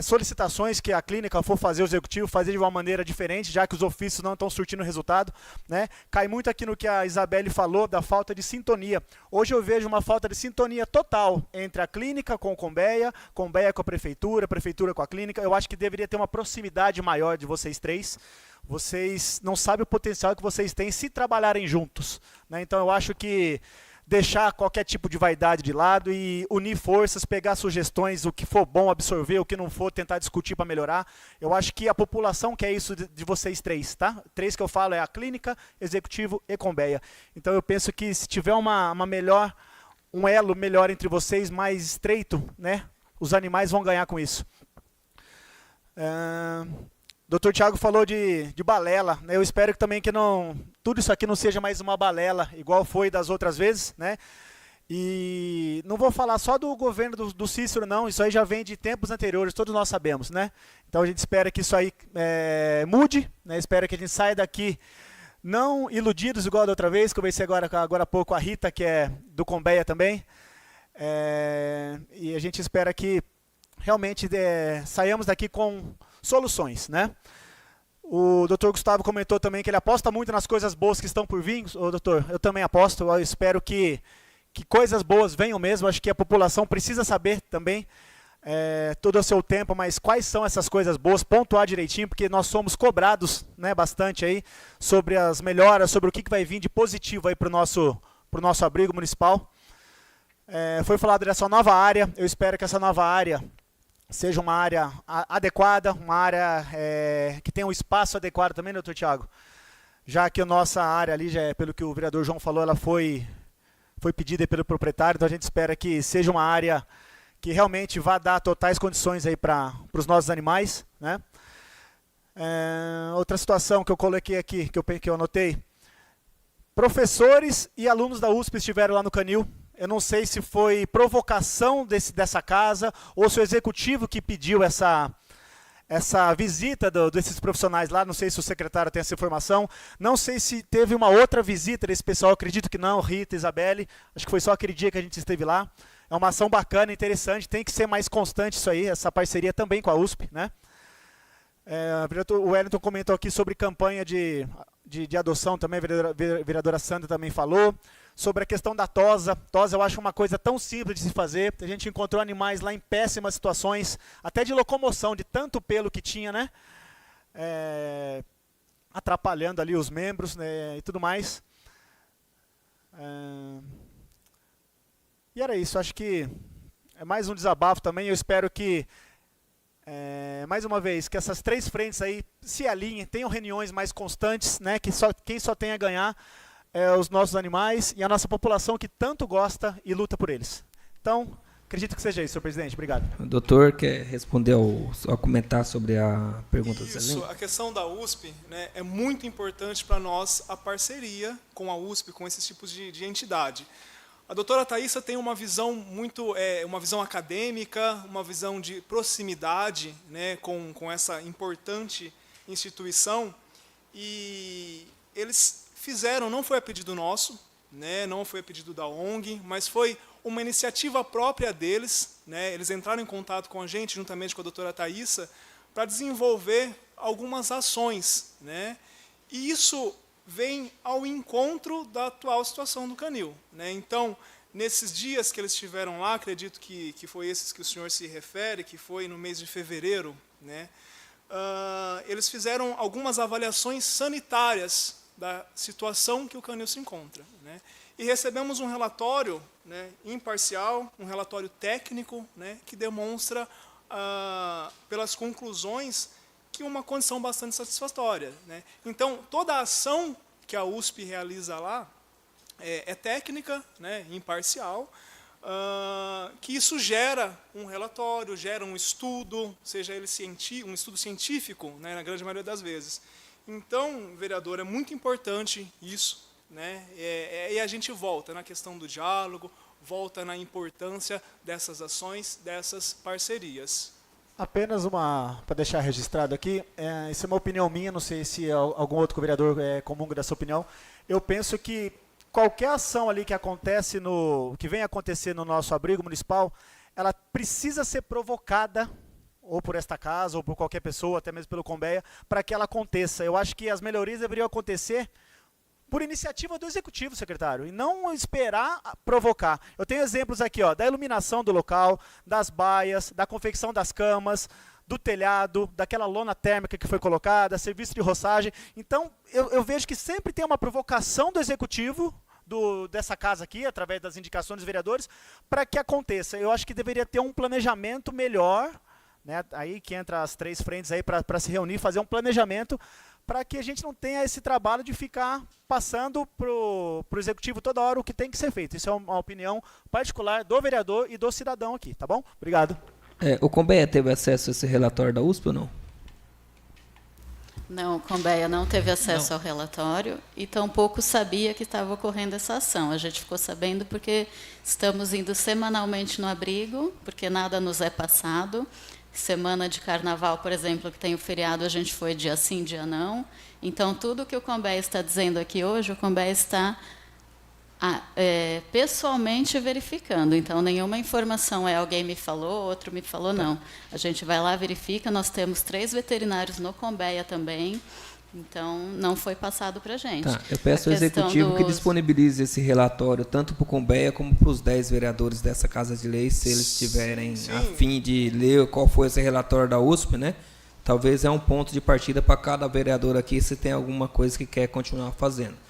solicitações que a clínica for fazer, o executivo fazer de uma maneira diferente, já que os ofícios não estão surtindo resultado, né? Cai muito aqui no que a Isabelle falou, da falta de sintonia. Hoje eu vejo uma falta de sintonia total entre a clínica com o Conbeia com a prefeitura com a clínica. Eu acho que deveria ter uma proximidade maior de vocês três. Vocês não sabem o potencial que vocês têm se trabalharem juntos, né? Então eu acho que deixar qualquer tipo de vaidade de lado e unir forças, pegar sugestões, o que for bom absorver, o que não for tentar discutir para melhorar. Eu acho que a população quer isso de vocês três, tá? Três que eu falo é a clínica, executivo e Conbeia. Então eu penso que se tiver um elo melhor entre vocês, mais estreito, né? Os animais vão ganhar com isso. Dr. Tiago falou de balela, né? Eu espero que também tudo isso aqui não seja mais uma balela, igual foi das outras vezes, né? E não vou falar só do governo do Cícero, não. Isso aí já vem de tempos anteriores, todos nós sabemos, né? Então a gente espera que isso aí mude, né? Espera que a gente saia daqui não iludidos igual da outra vez. Conversei agora há pouco com a Rita, que é do Conbeia também. E a gente espera que realmente saiamos daqui com soluções, né? O doutor Gustavo comentou também que ele aposta muito nas coisas boas que estão por vir. Ô, doutor, eu também aposto. Eu espero que coisas boas venham mesmo. Acho que a população precisa saber também, todo o seu tempo, mas quais são essas coisas boas, pontuar direitinho, porque nós somos cobrados, né, bastante aí sobre as melhoras, sobre o que vai vir de positivo aí para o nosso abrigo municipal. Foi falado dessa nova área. Eu espero que essa nova área seja uma área adequada, uma área que tenha um espaço adequado também, doutor Tiago? Já que a nossa área ali, pelo que o vereador João falou, ela foi pedida pelo proprietário, então a gente espera que seja uma área que realmente vá dar totais condições aí para os nossos animais, né? Outra situação que eu coloquei aqui, que eu anotei, professores e alunos da USP estiveram lá no Canil. Eu não sei se foi provocação dessa casa ou se o executivo que pediu essa visita desses profissionais lá. Não sei se o secretário tem essa informação. Não sei se teve uma outra visita desse pessoal. Eu acredito que não, Rita, Isabelle. Acho que foi só aquele dia que a gente esteve lá. É uma ação bacana, interessante. Tem que ser mais constante isso aí, essa parceria também com a USP, né? O Wellington comentou aqui sobre campanha de adoção também, a vereadora Sandra também falou. Sobre a questão da tosa. Tosa eu acho uma coisa tão simples de se fazer. A gente encontrou animais lá em péssimas situações, até de locomoção, de tanto pelo que tinha, né? Atrapalhando ali os membros, né, e tudo mais. E era isso, acho que é mais um desabafo também. Eu espero que, mais uma vez, que essas três frentes aí se alinhem, tenham reuniões mais constantes, né? Que quem só tem a ganhar os nossos animais e a nossa população que tanto gosta e luta por eles. Então, acredito que seja isso, senhor presidente. Obrigado. O doutor quer responder ou comentar sobre a pergunta do Cezinha? Isso, a questão da USP, né, é muito importante para nós a parceria com a USP, com esses tipos de entidade. A doutora Thaísa tem uma visão uma visão acadêmica, uma visão de proximidade, né, com essa importante instituição, e eles fizeram, não foi a pedido nosso, né, não foi a pedido da ONG, mas foi uma iniciativa própria deles, né, eles entraram em contato com a gente, juntamente com a doutora Thaísa, para desenvolver algumas ações, né? E isso vem ao encontro da atual situação do canil, né? Então, nesses dias que eles estiveram lá, acredito que foi esses que o senhor se refere, que foi no mês de fevereiro, né? Eles fizeram algumas avaliações sanitárias da situação que o canil se encontra, né? E recebemos um relatório, né, imparcial, um relatório técnico, né, que demonstra, pelas conclusões, que uma condição bastante satisfatória, né? Então, toda a ação que a USP realiza lá é técnica, né, imparcial, que isso gera um relatório, gera um estudo, seja ele um estudo científico, né, na grande maioria das vezes. Então, vereador, é muito importante isso, né? E a gente volta na questão do diálogo, volta na importância dessas ações, dessas parcerias. Apenas para deixar registrado aqui, isso é uma opinião minha, não sei se algum outro vereador comunga dessa opinião. Eu penso que qualquer ação ali que vem acontecer no nosso abrigo municipal, ela precisa ser provocada, ou por esta casa, ou por qualquer pessoa, até mesmo pelo Conbeia, para que ela aconteça. Eu acho que as melhorias deveriam acontecer por iniciativa do executivo, secretário, e não esperar provocar. Eu tenho exemplos aqui, da iluminação do local, das baias, da confecção das camas, do telhado, daquela lona térmica que foi colocada, serviço de roçagem. Então, eu vejo que sempre tem uma provocação do executivo, dessa casa aqui, através das indicações dos vereadores, para que aconteça. Eu acho que deveria ter um planejamento melhor, né, aí que entra as 3 frentes aí para se reunir, fazer um planejamento, para que a gente não tenha esse trabalho de ficar passando para o executivo toda hora o que tem que ser feito. Isso é uma opinião particular do vereador e do cidadão aqui, tá bom? Obrigado. O Conbeia teve acesso a esse relatório da USP ou não? Não, o Conbeia não teve acesso ao relatório e tampouco sabia que estava ocorrendo essa ação. A gente ficou sabendo porque estamos indo semanalmente no abrigo, porque nada nos é passado. Semana de carnaval, por exemplo, que tem o feriado, a gente foi dia sim, dia não. Então, tudo que o Conbeia está dizendo aqui hoje, o Conbeia está pessoalmente verificando. Então, nenhuma informação alguém me falou, outro me falou, não. A gente vai lá, verifica, nós temos 3 veterinários no Conbeia também, então não foi passado para a gente. Eu peço ao executivo que disponibilize esse relatório, tanto para o Conbeia como para os 10 vereadores dessa Casa de Lei, se eles estiverem a fim de ler qual foi esse relatório da USP, né? Talvez é um ponto de partida para cada vereador aqui, se tem alguma coisa que quer continuar fazendo.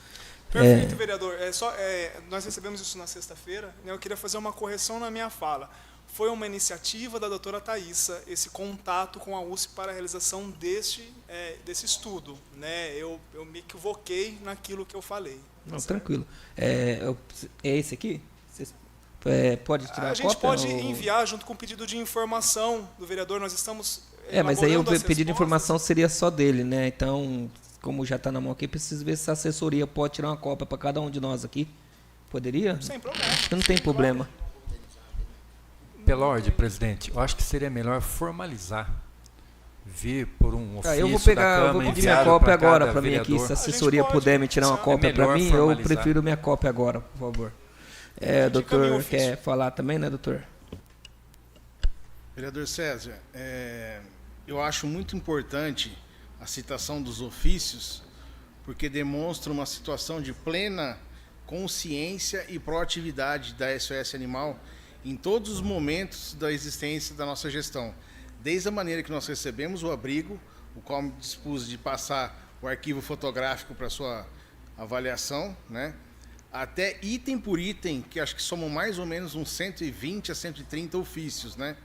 Perfeito, vereador. Nós recebemos isso na sexta-feira, né? Eu queria fazer uma correção na minha fala. Foi uma iniciativa da doutora Thaísa, esse contato com a USP para a realização desse estudo, né? Eu me equivoquei naquilo que eu falei. Não, tranquilo. É esse aqui? Pode tirar a cópia? A gente pode enviar junto com o pedido de informação do vereador. Nós estamos mas aí o pedido de informação seria só dele, né? Então, como já está na mão aqui, preciso ver se a assessoria pode tirar uma cópia para cada um de nós aqui. Poderia? Sem problema. Não tem problema. Pela ordem, presidente, eu acho que seria melhor formalizar, vir por um ofício eu vou pegar, da Câmara, eu vou pedir minha cópia agora para mim aqui. Se a assessoria puder me tirar uma cópia para mim, eu prefiro minha cópia agora, por favor. Doutor quer falar também, né, doutor? Vereador César, eu acho muito importante a citação dos ofícios, porque demonstra uma situação de plena consciência e proatividade da SOS Animal em todos os momentos da existência da nossa gestão. Desde a maneira que nós recebemos o abrigo, o qual me dispus de passar o arquivo fotográfico para sua avaliação, né? Até item por item, que acho que somam mais ou menos uns 120 a 130 ofícios, né?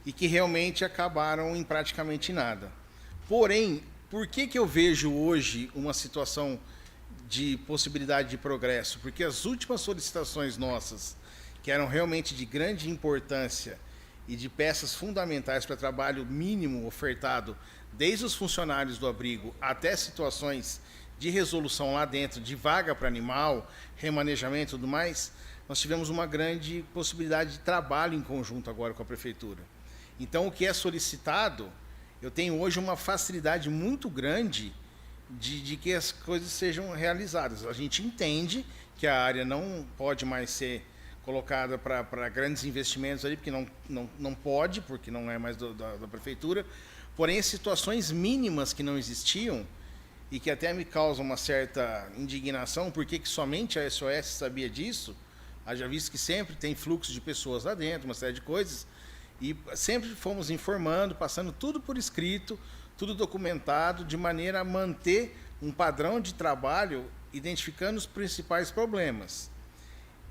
E que realmente acabaram em praticamente nada. Porém, por que eu vejo hoje uma situação de possibilidade de progresso? Porque as últimas solicitações nossas, que eram realmente de grande importância e de peças fundamentais para trabalho mínimo ofertado, desde os funcionários do abrigo até situações de resolução lá dentro, de vaga para animal, remanejamento e tudo mais, nós tivemos uma grande possibilidade de trabalho em conjunto agora com a Prefeitura. Então, o que é solicitado, eu tenho hoje uma facilidade muito grande de que as coisas sejam realizadas. A gente entende que a área não pode mais ser colocada para grandes investimentos ali, porque não pode, porque não é mais da Prefeitura. porém situações mínimas que não existiam e que até me causam uma certa indignação, porque que somente a SOS sabia disso, haja visto que sempre tem fluxo de pessoas lá dentro, uma série de coisas, e sempre fomos informando, passando tudo por escrito, tudo documentado, de maneira a manter um padrão de trabalho, identificando os principais problemas.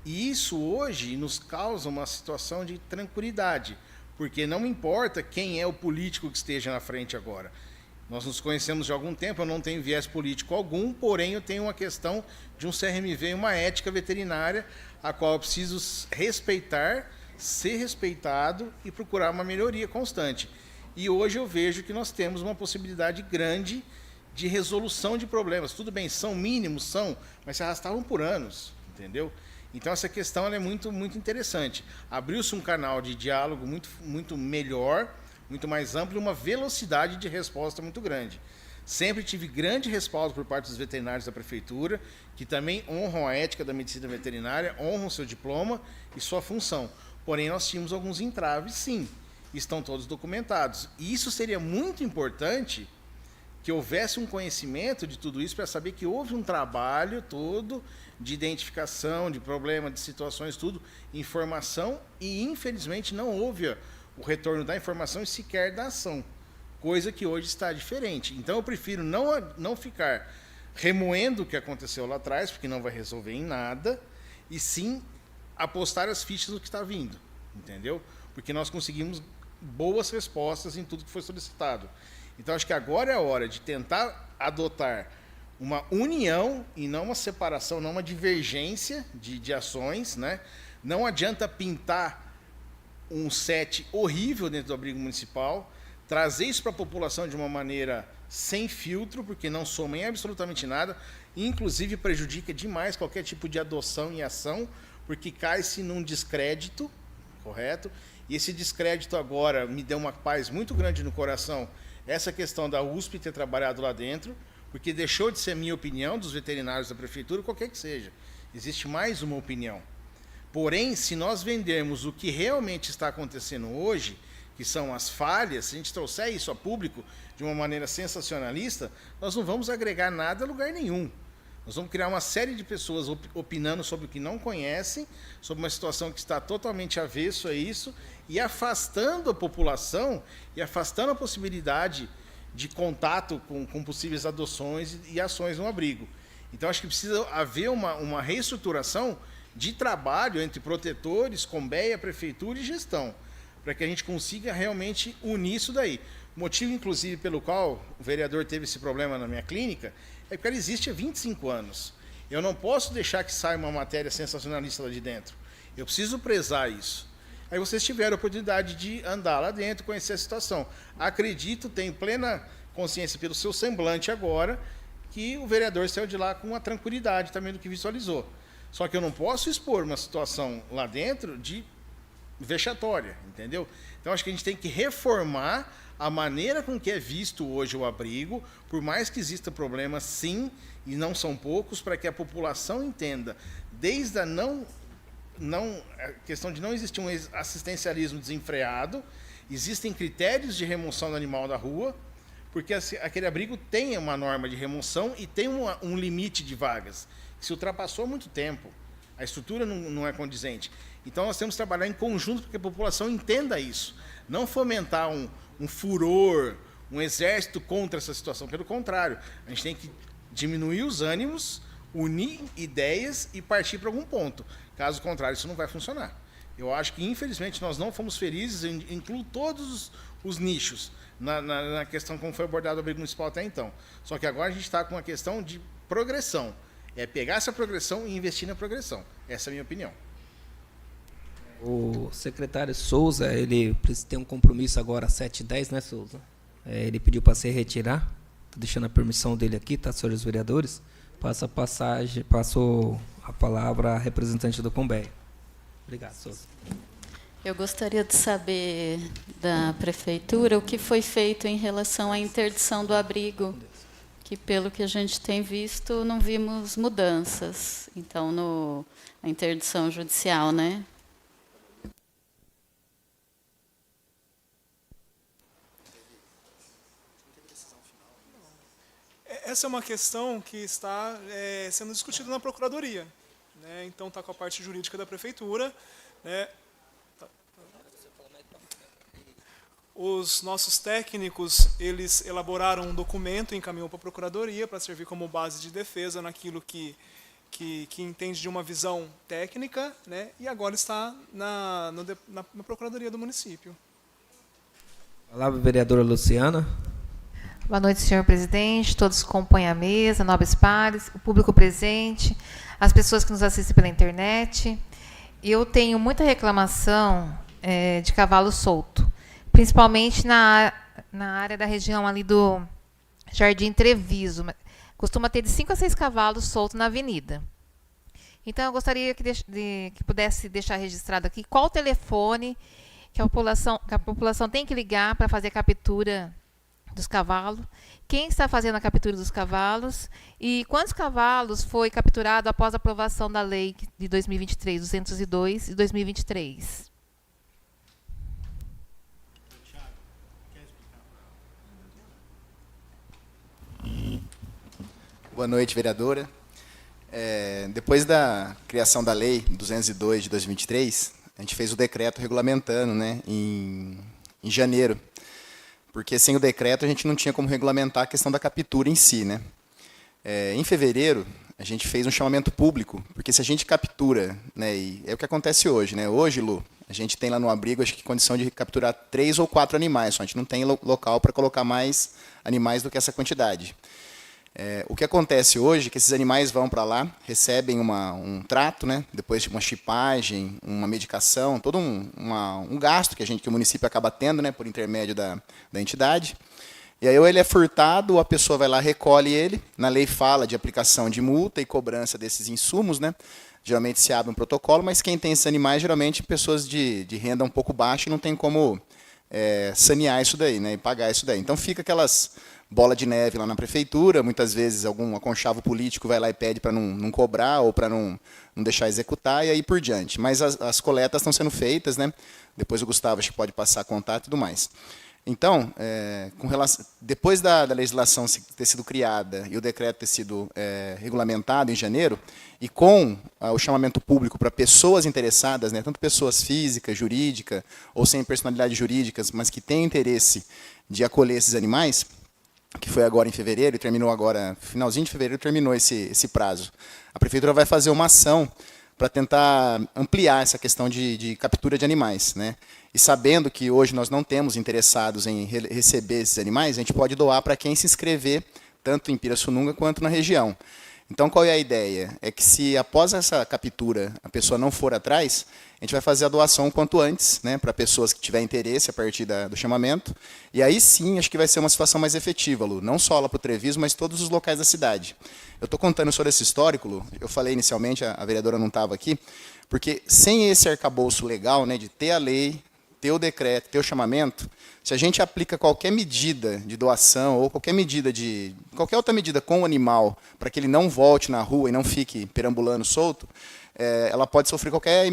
E isso hoje nos causa uma situação de tranquilidade, porque não importa quem é o político que esteja na frente agora. Nós nos conhecemos de algum tempo, eu não tenho viés político algum, porém eu tenho uma questão de um CRMV e uma ética veterinária, a qual eu preciso respeitar, ser respeitado e procurar uma melhoria constante. E hoje eu vejo que nós temos uma possibilidade grande de resolução de problemas. Tudo bem, são mínimos, mas se arrastavam por anos, entendeu? Então essa questão ela é muito, muito interessante. Abriu-se um canal de diálogo muito melhor, muito mais amplo e uma velocidade de resposta muito grande. Sempre tive grande respaldo por parte dos veterinários da prefeitura, que também honram a ética da medicina veterinária, honram seu diploma e sua função. Porém, nós tínhamos alguns entraves, sim, estão todos documentados. E isso seria muito importante que houvesse um conhecimento de tudo isso para saber que houve um trabalho todo de identificação, de problema, de situações, tudo, informação, e infelizmente não houve o retorno da informação e sequer da ação, coisa que hoje está diferente. Então eu prefiro não ficar remoendo o que aconteceu lá atrás, porque não vai resolver em nada, e sim apostar as fichas no que está vindo, entendeu? Porque nós conseguimos boas respostas em tudo que foi solicitado. Então acho que agora é a hora de tentar adotar uma união e não uma separação, não uma divergência de ações, né? Não adianta pintar um set horrível dentro do abrigo municipal, trazer isso para a população de uma maneira sem filtro, porque não soma em absolutamente nada, inclusive prejudica demais qualquer tipo de adoção e ação, porque cai-se num descrédito, correto? E esse descrédito agora me deu uma paz muito grande no coração, essa questão da USP ter trabalhado lá dentro, porque deixou de ser minha opinião, dos veterinários da prefeitura, qualquer que seja. Existe mais uma opinião. Porém, se nós vendermos o que realmente está acontecendo hoje, que são as falhas, se a gente trouxer isso a público de uma maneira sensacionalista, nós não vamos agregar nada a lugar nenhum. Nós vamos criar uma série de pessoas opinando sobre o que não conhecem, sobre uma situação que está totalmente avesso a isso, e afastando a população, e afastando a possibilidade de contato com possíveis adoções e ações no abrigo. Então, acho que precisa haver uma reestruturação de trabalho entre protetores, Conbeia, prefeitura e gestão, para que a gente consiga realmente unir isso daí. Motivo, inclusive, pelo qual o vereador teve esse problema na minha clínica, é porque ela existe há 25 anos. Eu não posso deixar que saia uma matéria sensacionalista lá de dentro. Eu preciso prezar isso. Aí vocês tiveram a oportunidade de andar lá dentro, conhecer a situação. Acredito, tenho plena consciência pelo seu semblante agora, que o vereador saiu de lá com uma tranquilidade também do que visualizou. Só que eu não posso expor uma situação lá dentro de vexatória, entendeu? Então, acho que a gente tem que reformar a maneira com que é visto hoje o abrigo, por mais que exista problema, sim, e não são poucos, para que a população entenda, desde a questão de não existir um assistencialismo desenfreado, existem critérios de remoção do animal da rua, porque aquele abrigo tem uma norma de remoção e tem um limite de vagas, que se ultrapassou há muito tempo. A estrutura não é condizente. Então, nós temos que trabalhar em conjunto para que a população entenda isso. Não fomentar um furor, um exército contra essa situação. Pelo contrário, a gente tem que diminuir os ânimos, unir ideias e partir para algum ponto. Caso contrário, isso não vai funcionar. Eu acho que, infelizmente, nós não fomos felizes, eu incluo todos os nichos na questão como foi abordado o abrigo municipal até então. Só que agora a gente está com uma questão de progressão. É pegar essa progressão e investir na progressão. Essa é a minha opinião. O secretário Souza, ele tem um compromisso agora às 7h10, né, Souza? Ele pediu para se retirar. Estou deixando a permissão dele aqui, tá, senhores vereadores? Passou a palavra à representante do Conbeia. Obrigado, Souza. Eu gostaria de saber da prefeitura o que foi feito em relação à interdição do abrigo, que, pelo que a gente tem visto, não vimos mudanças. Então, a interdição judicial, né? Essa é uma questão que está sendo discutida na Procuradoria, né? Então está com a parte jurídica da Prefeitura, né? Os nossos técnicos, eles elaboraram um documento e encaminhou para a Procuradoria para servir como base de defesa naquilo que entende de uma visão técnica, né? E agora está na Procuradoria do município. Palavra, vereadora Luciana. Boa noite, senhor presidente, todos que compõem a mesa, nobres pares, o público presente, as pessoas que nos assistem pela internet. Eu tenho muita reclamação de cavalo solto, principalmente na área da região ali do Jardim Treviso. Costuma ter de 5 a 6 cavalos soltos na avenida. Então, eu gostaria que pudesse deixar registrado aqui qual o telefone que a população tem que ligar para fazer a captura dos cavalos, quem está fazendo a captura dos cavalos e quantos cavalos foi capturado após a aprovação da lei de 2023, 202 e 2023. Boa noite, vereadora. Depois da criação da lei 202 de 2023, a gente fez o decreto regulamentando, né, em janeiro, porque sem o decreto a gente não tinha como regulamentar a questão da captura em si, né? Em fevereiro, a gente fez um chamamento público, porque se a gente captura, né, e é o que acontece hoje, né? Hoje, Lu, a gente tem lá no abrigo, acho que condição de capturar 3 ou 4 animais, só a gente não tem local para colocar mais animais do que essa quantidade. O que acontece hoje é que esses animais vão para lá, recebem um trato, né, depois de uma chipagem, uma medicação, todo um gasto que o município acaba tendo, né, por intermédio da entidade. E aí ou ele é furtado, ou a pessoa vai lá, recolhe ele. Na lei fala de aplicação de multa e cobrança desses insumos, né? Geralmente se abre um protocolo, mas quem tem esses animais, geralmente pessoas de renda um pouco baixa, e não tem como sanear isso daí, né, e pagar isso daí. Então fica aquelas bola de neve lá na prefeitura, muitas vezes algum aconchavo político vai lá e pede para não cobrar ou para não deixar executar e aí por diante. Mas as coletas estão sendo feitas, né? Depois o Gustavo acho que pode passar contato e tudo mais. Então, depois da legislação ter sido criada e o decreto ter sido regulamentado em janeiro, e com o chamamento público para pessoas interessadas, né, tanto pessoas físicas, jurídicas, ou sem personalidade jurídicas, mas que têm interesse de acolher esses animais, que foi agora em fevereiro, e terminou agora, finalzinho de fevereiro, terminou esse prazo. A prefeitura vai fazer uma ação para tentar ampliar essa questão de captura de animais, né? E sabendo que hoje nós não temos interessados em receber esses animais, a gente pode doar para quem se inscrever, tanto em Pirassununga quanto na região. Então, qual é a ideia? É que se após essa captura a pessoa não for atrás, a gente vai fazer a doação o quanto antes, né, para pessoas que tiverem interesse a partir do chamamento. E aí sim, acho que vai ser uma situação mais efetiva, Lu. Não só lá para o Treviso, mas todos os locais da cidade. Eu estou contando sobre esse histórico, Lu. Eu falei inicialmente, a vereadora não estava aqui, porque sem esse arcabouço legal, né, de ter a lei, ter o decreto, ter o chamamento, se a gente aplica qualquer medida de doação ou qualquer outra medida com o animal para que ele não volte na rua e não fique perambulando solto, ela pode sofrer qualquer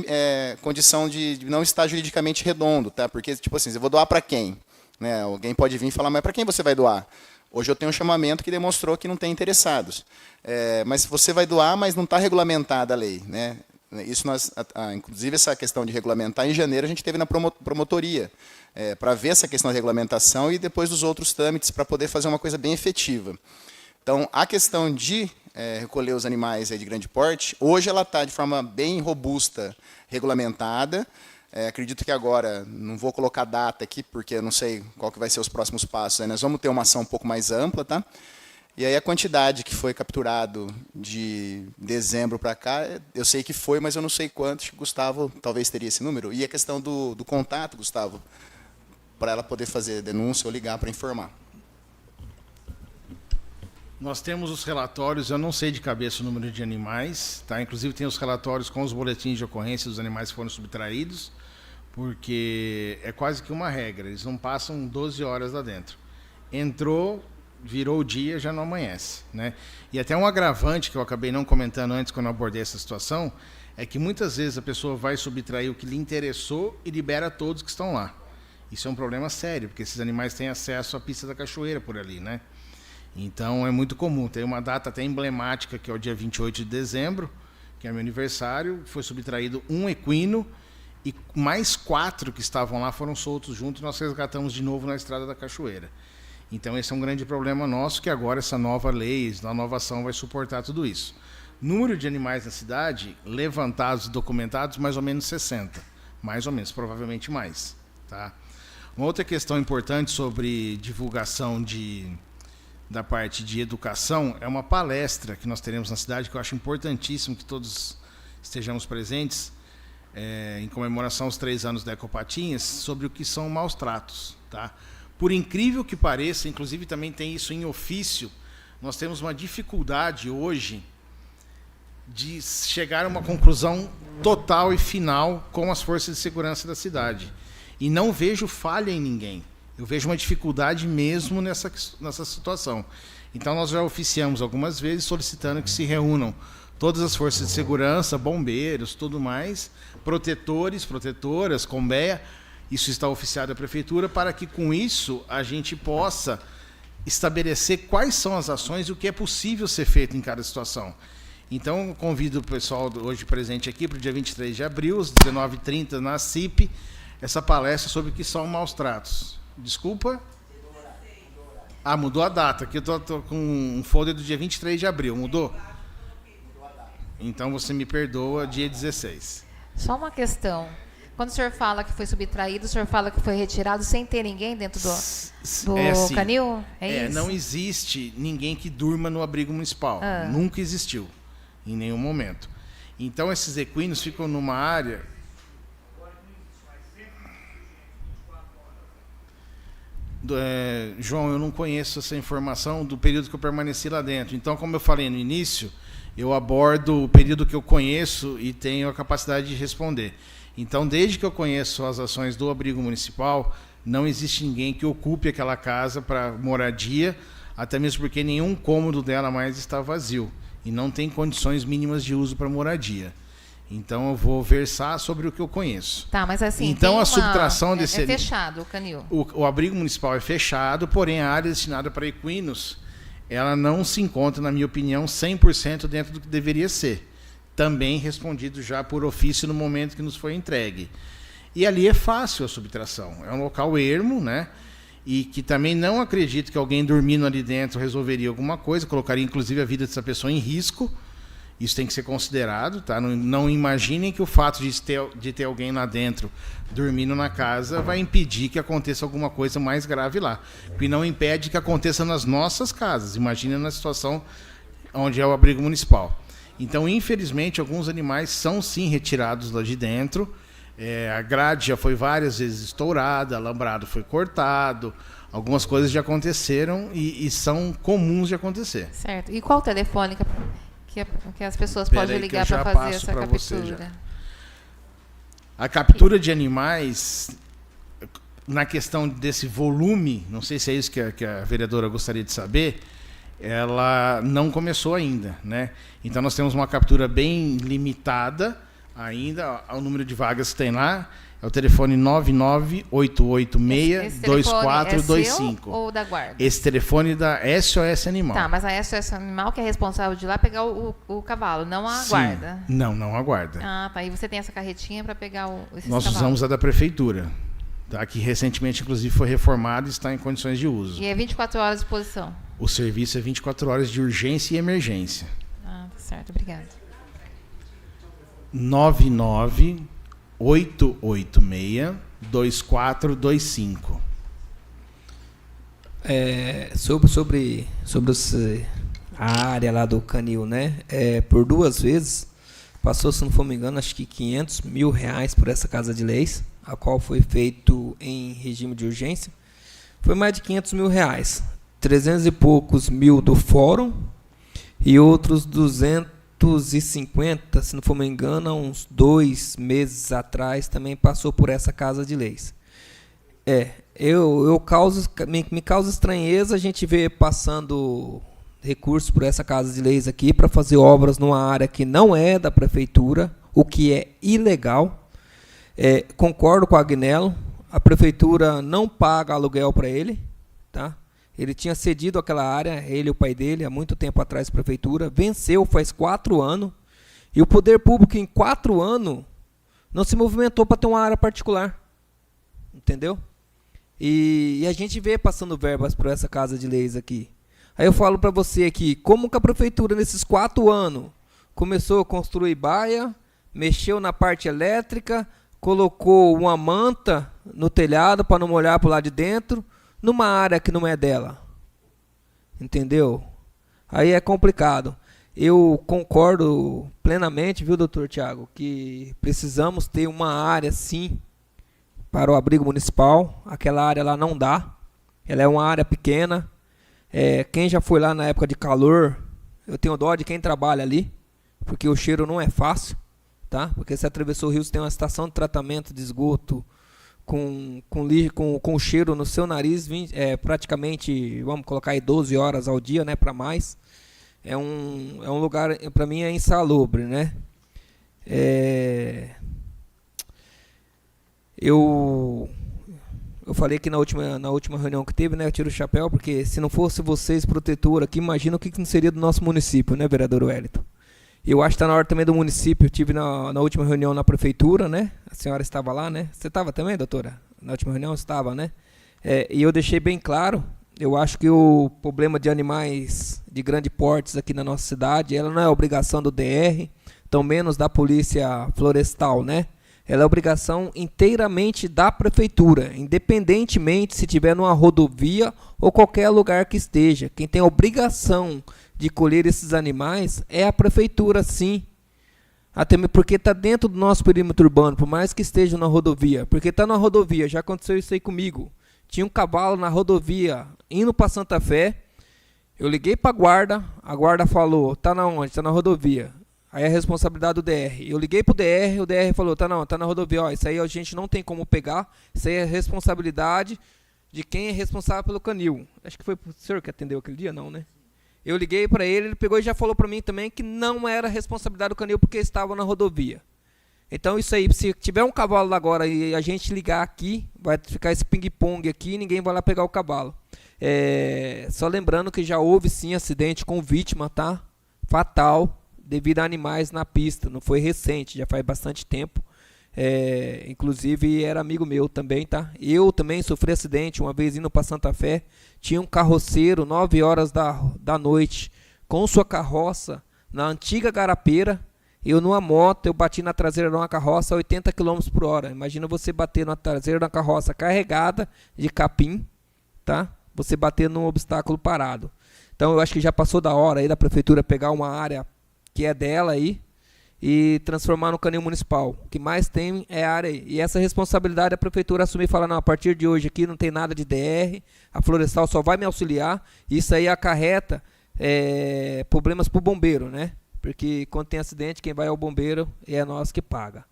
condição de não estar juridicamente redondo, tá? Porque, tipo assim, eu vou doar para quem? Né? Alguém pode vir e falar, mas para quem você vai doar? Hoje eu tenho um chamamento que demonstrou que não tem interessados. Mas você vai doar, mas não está regulamentada a lei, né? Isso inclusive essa questão de regulamentar, em janeiro a gente teve na promotoria, para ver essa questão da regulamentação e depois dos outros trâmites para poder fazer uma coisa bem efetiva. Então, a questão de recolher os animais de grande porte, hoje ela está de forma bem robusta, regulamentada. Acredito que agora, não vou colocar data aqui, porque eu não sei qual que vai ser os próximos passos. Nós vamos ter uma ação um pouco mais ampla, tá? E aí a quantidade que foi capturado de dezembro para cá, eu sei que foi, mas eu não sei quantos. Gustavo talvez teria esse número. E a questão do contato, Gustavo, para ela poder fazer denúncia ou ligar para informar. Nós temos os relatórios, eu não sei de cabeça o número de animais, tá? Inclusive tem os relatórios com os boletins de ocorrência dos animais que foram subtraídos, porque é quase que uma regra, eles não passam 12 horas lá dentro. Entrou, virou o dia, já não amanhece, né? E até um agravante que eu acabei não comentando antes quando eu abordei essa situação, é que muitas vezes a pessoa vai subtrair o que lhe interessou e libera todos que estão lá. Isso é um problema sério, porque esses animais têm acesso à pista da cachoeira por ali, né? Então, é muito comum. Tem uma data até emblemática, que é o dia 28 de dezembro, que é meu aniversário, foi subtraído um equino e mais 4 que estavam lá foram soltos juntos, nós resgatamos de novo na Estrada da Cachoeira. Então, esse é um grande problema nosso, que agora essa nova lei, a nova ação vai suportar tudo isso. Número de animais na cidade, levantados e documentados, mais ou menos 60. Mais ou menos, provavelmente mais. Tá? Uma outra questão importante sobre divulgação da parte de educação é uma palestra que nós teremos na cidade, que eu acho importantíssimo que todos estejamos presentes, em comemoração aos 3 anos da Ecopatinhas, sobre o que são maus tratos. Tá? Por incrível que pareça, inclusive também tem isso em ofício, nós temos uma dificuldade hoje de chegar a uma conclusão total e final com as forças de segurança da cidade. E não vejo falha em ninguém. Eu vejo uma dificuldade mesmo nessa situação. Então, nós já oficiamos algumas vezes solicitando que se reúnam todas as forças de segurança, bombeiros, tudo mais, protetores, protetoras, Combeia, isso está oficiado à Prefeitura, para que com isso a gente possa estabelecer quais são as ações e o que é possível ser feito em cada situação. Então, eu convido o pessoal hoje presente aqui para o dia 23 de abril, às 19h30, na CIP, essa palestra sobre o que são maus tratos. Desculpa? Ah, mudou a data. Aqui eu estou com um folder do dia 23 de abril. Mudou? Então, você me perdoa, dia 16. Só uma questão. Quando o senhor fala que foi subtraído, o senhor fala que foi retirado sem ter ninguém dentro do assim, canil? É isso? Não existe ninguém que durma no abrigo municipal. Nunca existiu, em nenhum momento. Então, esses equinos ficam numa área... João, eu não conheço essa informação do período que eu permaneci lá dentro. Então, como eu falei no início, eu abordo o período que eu conheço e tenho a capacidade de responder. Então, desde que eu conheço as ações do abrigo municipal, não existe ninguém que ocupe aquela casa para moradia, até mesmo porque nenhum cômodo dela mais está vazio e não tem condições mínimas de uso para moradia. Então, eu vou versar sobre o que eu conheço. Tá, mas assim, então, a subtração desse... É fechado o canil. O abrigo municipal é fechado, porém a área destinada para equinos, ela não se encontra, na minha opinião, 100% dentro do que deveria ser. Também respondido já por ofício no momento que nos foi entregue. E ali é fácil a subtração. É um local ermo, né? E que também não acredito que alguém dormindo ali dentro resolveria alguma coisa, colocaria inclusive a vida dessa pessoa em risco. Isso tem que ser considerado, tá? Não imaginem que o fato de ter alguém lá dentro dormindo na casa vai impedir que aconteça alguma coisa mais grave lá. E não impede que aconteça nas nossas casas. Imagina na situação onde é o abrigo municipal. Então, infelizmente, alguns animais são sim retirados lá de dentro. A grade já foi várias vezes estourada, alambrado foi cortado. Algumas coisas já aconteceram e são comuns de acontecer. Certo. E qual o telefone que as pessoas podem ligar para fazer essa captura? A captura de animais, na questão desse volume, não sei se é isso que a vereadora gostaria de saber, ela não começou ainda, né? Então, nós temos uma captura bem limitada ainda, ao número de vagas que tem lá. É o telefone 99886-2425. Ou da guarda? Esse telefone da SOS Animal. Tá, mas a SOS Animal que é responsável de ir lá pegar o cavalo, não a guarda? Não a guarda. Ah, tá. E você tem essa carretinha para pegar esses Nós cavalos? usamos a da prefeitura, tá? Que recentemente, inclusive, foi reformada e está em condições de uso. E é 24 horas de disposição? O serviço é 24 horas de urgência e emergência. Ah, tá certo. Obrigada. 99886-2425. Sobre a área lá do canil, né? Por 2 vezes, passou, se não for me engano, acho que R$500 mil por essa casa de leis, a qual foi feito em regime de urgência. Foi mais de R$500 mil. 300 e poucos mil do fórum e outros 250, se não for me engano, há uns 2 meses atrás também passou por essa casa de leis. Me causa estranheza a gente ver passando recursos por essa casa de leis aqui para fazer obras numa área que não é da prefeitura, o que é ilegal. Concordo com o Agnello, a prefeitura não paga aluguel para ele, tá? Ele tinha cedido aquela área, ele e o pai dele, há muito tempo atrás, prefeitura, venceu faz 4 anos, e o poder público em 4 anos não se movimentou para ter uma área particular. Entendeu? E a gente vê passando verbas para essa casa de leis aqui. Aí eu falo para você aqui, como que a prefeitura nesses 4 anos começou a construir baia, mexeu na parte elétrica, colocou uma manta no telhado para não molhar para o lado de dentro, numa área que não é dela. Entendeu? Aí é complicado. Eu concordo plenamente, viu, doutor Tiago, que precisamos ter uma área, sim, para o abrigo municipal. Aquela área lá não dá. Ela é uma área pequena. Quem já foi lá na época de calor, eu tenho dó de quem trabalha ali, porque o cheiro não é fácil, tá? Porque você atravessou o rio, você tem uma estação de tratamento de esgoto com cheiro no seu nariz, praticamente, vamos colocar aí 12 horas ao dia, né, para mais. É um lugar, para mim, é insalubre, né? Eu falei que na última reunião que teve, né, eu tiro o chapéu, porque se não fosse vocês, protetora, aqui, imagina o que não seria do nosso município, né, vereador Wellington? Eu acho que está na hora também do município. Eu tive na última reunião na prefeitura, né? A senhora estava lá, né? Você estava também, doutora? Na última reunião estava, né? E eu deixei bem claro, eu acho que o problema de animais de grande porte aqui na nossa cidade, ela não é obrigação do DR, tão menos da polícia florestal, né? Ela é obrigação inteiramente da prefeitura, independentemente se tiver numa rodovia ou qualquer lugar que esteja. Quem tem a obrigação de colher esses animais é a prefeitura, sim. Até porque está dentro do nosso perímetro urbano, por mais que esteja na rodovia. Porque está na rodovia, já aconteceu isso aí comigo. Tinha um cavalo na rodovia indo para Santa Fé. Eu liguei para a guarda falou, tá na onde? Está na rodovia. Aí a responsabilidade do DR. Eu liguei para o DR falou, tá na rodovia. Ó, isso aí a gente não tem como pegar, isso aí é responsabilidade de quem é responsável pelo canil. Acho que foi o senhor que atendeu aquele dia, não, né? Eu liguei para ele pegou e já falou para mim também que não era responsabilidade do canil porque estava na rodovia. Então isso aí, se tiver um cavalo lá agora e a gente ligar aqui, vai ficar esse ping-pong aqui e ninguém vai lá pegar o cavalo. Só lembrando que já houve sim acidente com vítima, tá? Fatal, devido a animais na pista. Não foi recente, já faz bastante tempo. Inclusive era amigo meu também, tá? Eu também sofri acidente uma vez indo para Santa Fé. Tinha um carroceiro 9 horas da noite com sua carroça na antiga Garapeira. Eu numa moto, eu bati na traseira de uma carroça a 80 km por hora. Imagina você bater na traseira de uma carroça carregada de capim, tá? Você bater num obstáculo parado. Então eu acho que já passou da hora aí da prefeitura pegar uma área que é dela aí e transformar no canil municipal. O que mais tem é a área aí. E essa responsabilidade a prefeitura assumir e falar, não, a partir de hoje aqui não tem nada de DR, a Florestal só vai me auxiliar. Isso aí acarreta problemas para o bombeiro, né? Porque quando tem acidente, quem vai ao bombeiro é nós que paga.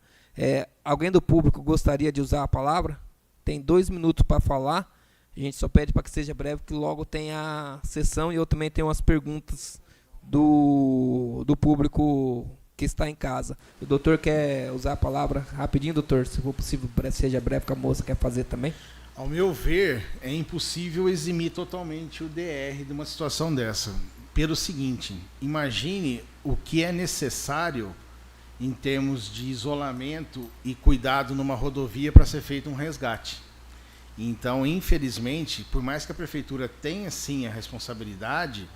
Alguém do público gostaria de usar a palavra? Tem 2 minutos para falar. A gente só pede para que seja breve, que logo tem a sessão e eu também tenho umas perguntas do público que está em casa. O doutor quer usar a palavra rapidinho, doutor? Se for possível, seja breve, que a moça quer fazer também. Ao meu ver, é impossível eximir totalmente o DR de uma situação dessa. Pelo seguinte, imagine o que é necessário em termos de isolamento e cuidado numa rodovia para ser feito um resgate. Então, infelizmente, por mais que a prefeitura tenha sim a responsabilidade,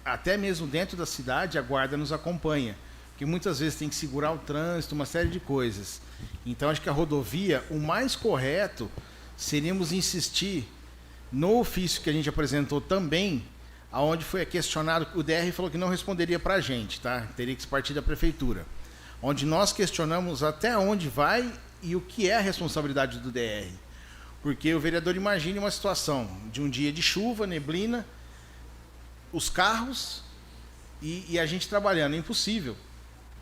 até mesmo dentro da cidade a guarda nos acompanha, porque muitas vezes tem que segurar o trânsito, uma série de coisas. Então, acho que a rodovia, o mais correto seríamos insistir no ofício que a gente apresentou também, aonde foi questionado, o DR falou que não responderia para a gente, tá? Teria que partir da prefeitura. Onde nós questionamos até onde vai e o que é a responsabilidade do DR. Porque o vereador imagine uma situação de um dia de chuva, neblina, os carros e a gente trabalhando. É impossível.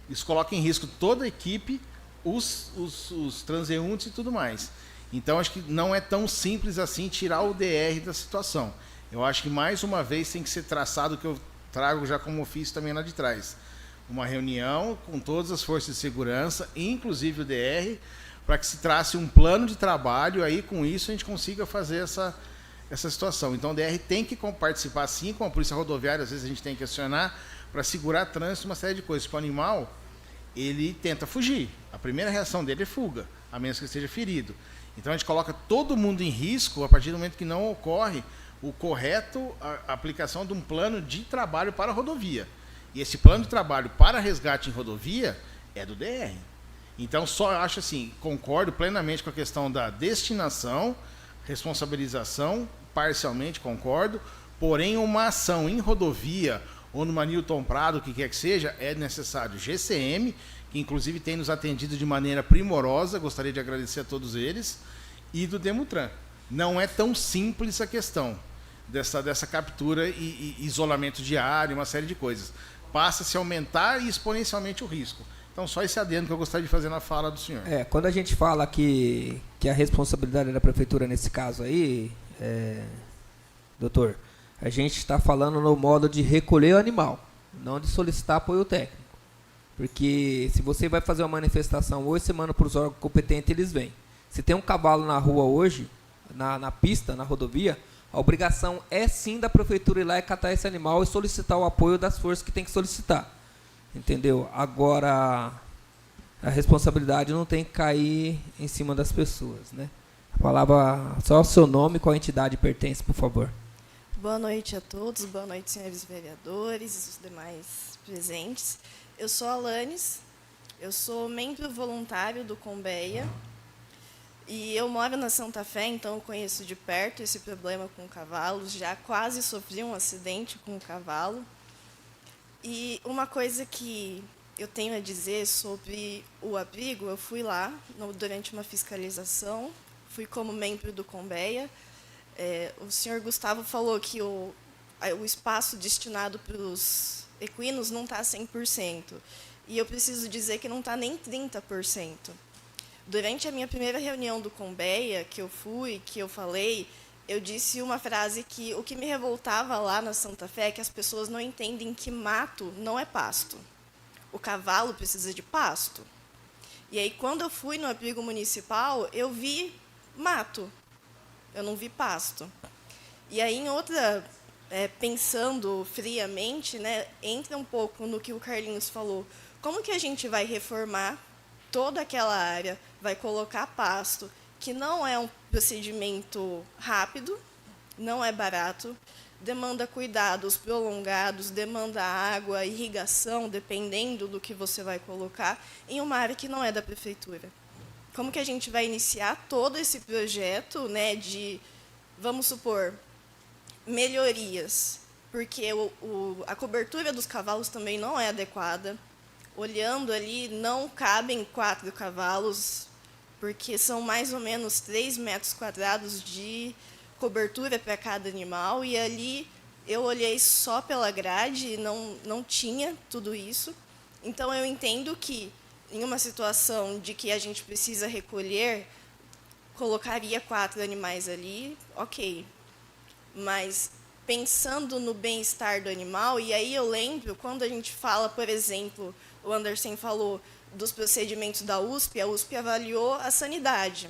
Isso coloca em risco toda a equipe, os transeuntes e tudo mais. Então, acho que não é tão simples assim tirar o DR da situação. Eu acho que, mais uma vez, tem que ser traçado, que eu trago já como ofício também lá de trás. Uma reunião com todas as forças de segurança, inclusive o DR, para que se trace um plano de trabalho, aí com isso a gente consiga fazer essa situação. Então, o DR tem que participar, sim, com a Polícia Rodoviária, às vezes a gente tem que acionar para segurar trânsito, uma série de coisas. Porque o animal, ele tenta fugir. A primeira reação dele é fuga, a menos que esteja ferido. Então, a gente coloca todo mundo em risco a partir do momento que não ocorre o correto a aplicação de um plano de trabalho para a rodovia. E esse plano de trabalho para resgate em rodovia é do DR. Então, só acho assim, concordo plenamente com a questão da destinação, responsabilização, parcialmente concordo, porém uma ação em rodovia ou numa Newton Prado, o que quer que seja, é necessário GCM, que inclusive tem nos atendido de maneira primorosa, gostaria de agradecer a todos eles, e do Demutran. Não é tão simples a questão dessa captura e isolamento diário, uma série de coisas. Passa-se a aumentar exponencialmente o risco. Então, só esse adendo que eu gostaria de fazer na fala do senhor. Quando a gente fala que a responsabilidade da prefeitura nesse caso aí, doutor, a gente está falando no modo de recolher o animal, não de solicitar apoio técnico. Porque se você vai fazer uma manifestação hoje, você manda para os órgãos competentes, eles vêm. Se tem um cavalo na rua hoje, na pista, na rodovia, a obrigação é sim da prefeitura ir lá e catar esse animal e solicitar o apoio das forças que tem que solicitar. Entendeu? Agora, a responsabilidade não tem que cair em cima das pessoas, né? A palavra, só o seu nome e qual entidade pertence, por favor. Boa noite a todos, boa noite, senhores vereadores e os demais presentes. Eu sou a Alanis, eu sou membro voluntário do Combeia e eu moro na Santa Fé, então eu conheço de perto esse problema com cavalos, já quase sofri um acidente com um cavalo. E uma coisa que eu tenho a dizer sobre o abrigo, eu fui lá durante uma fiscalização, fui como membro do Combeia. O senhor Gustavo falou que o espaço destinado para os equinos não está 100%. E eu preciso dizer que não está nem 30%. Durante a minha primeira reunião do Combeia, que eu fui, que eu falei, eu disse uma frase que o que me revoltava lá na Santa Fé é que as pessoas não entendem que mato não é pasto. O cavalo precisa de pasto. E aí, quando eu fui no abrigo municipal, eu vi mato. Eu não vi pasto. E aí, em outra, pensando friamente, né, entra um pouco no que o Carlinhos falou. Como que a gente vai reformar toda aquela área, vai colocar pasto, que não é um procedimento rápido, não é barato, demanda cuidados prolongados, demanda água, irrigação, dependendo do que você vai colocar, em uma área que não é da prefeitura. Como que a gente vai iniciar todo esse projeto, né, de, vamos supor, melhorias, porque a cobertura dos cavalos também não é adequada. Olhando ali, não cabem 4 cavalos, porque são mais ou menos 3 metros quadrados de cobertura para cada animal, e ali eu olhei só pela grade e não tinha tudo isso. Então, eu entendo que, em uma situação de que a gente precisa recolher, colocaria 4 animais ali, ok. Mas, pensando no bem-estar do animal, e aí eu lembro, quando a gente fala, por exemplo, o Anderson falou dos procedimentos da USP, a USP avaliou a sanidade.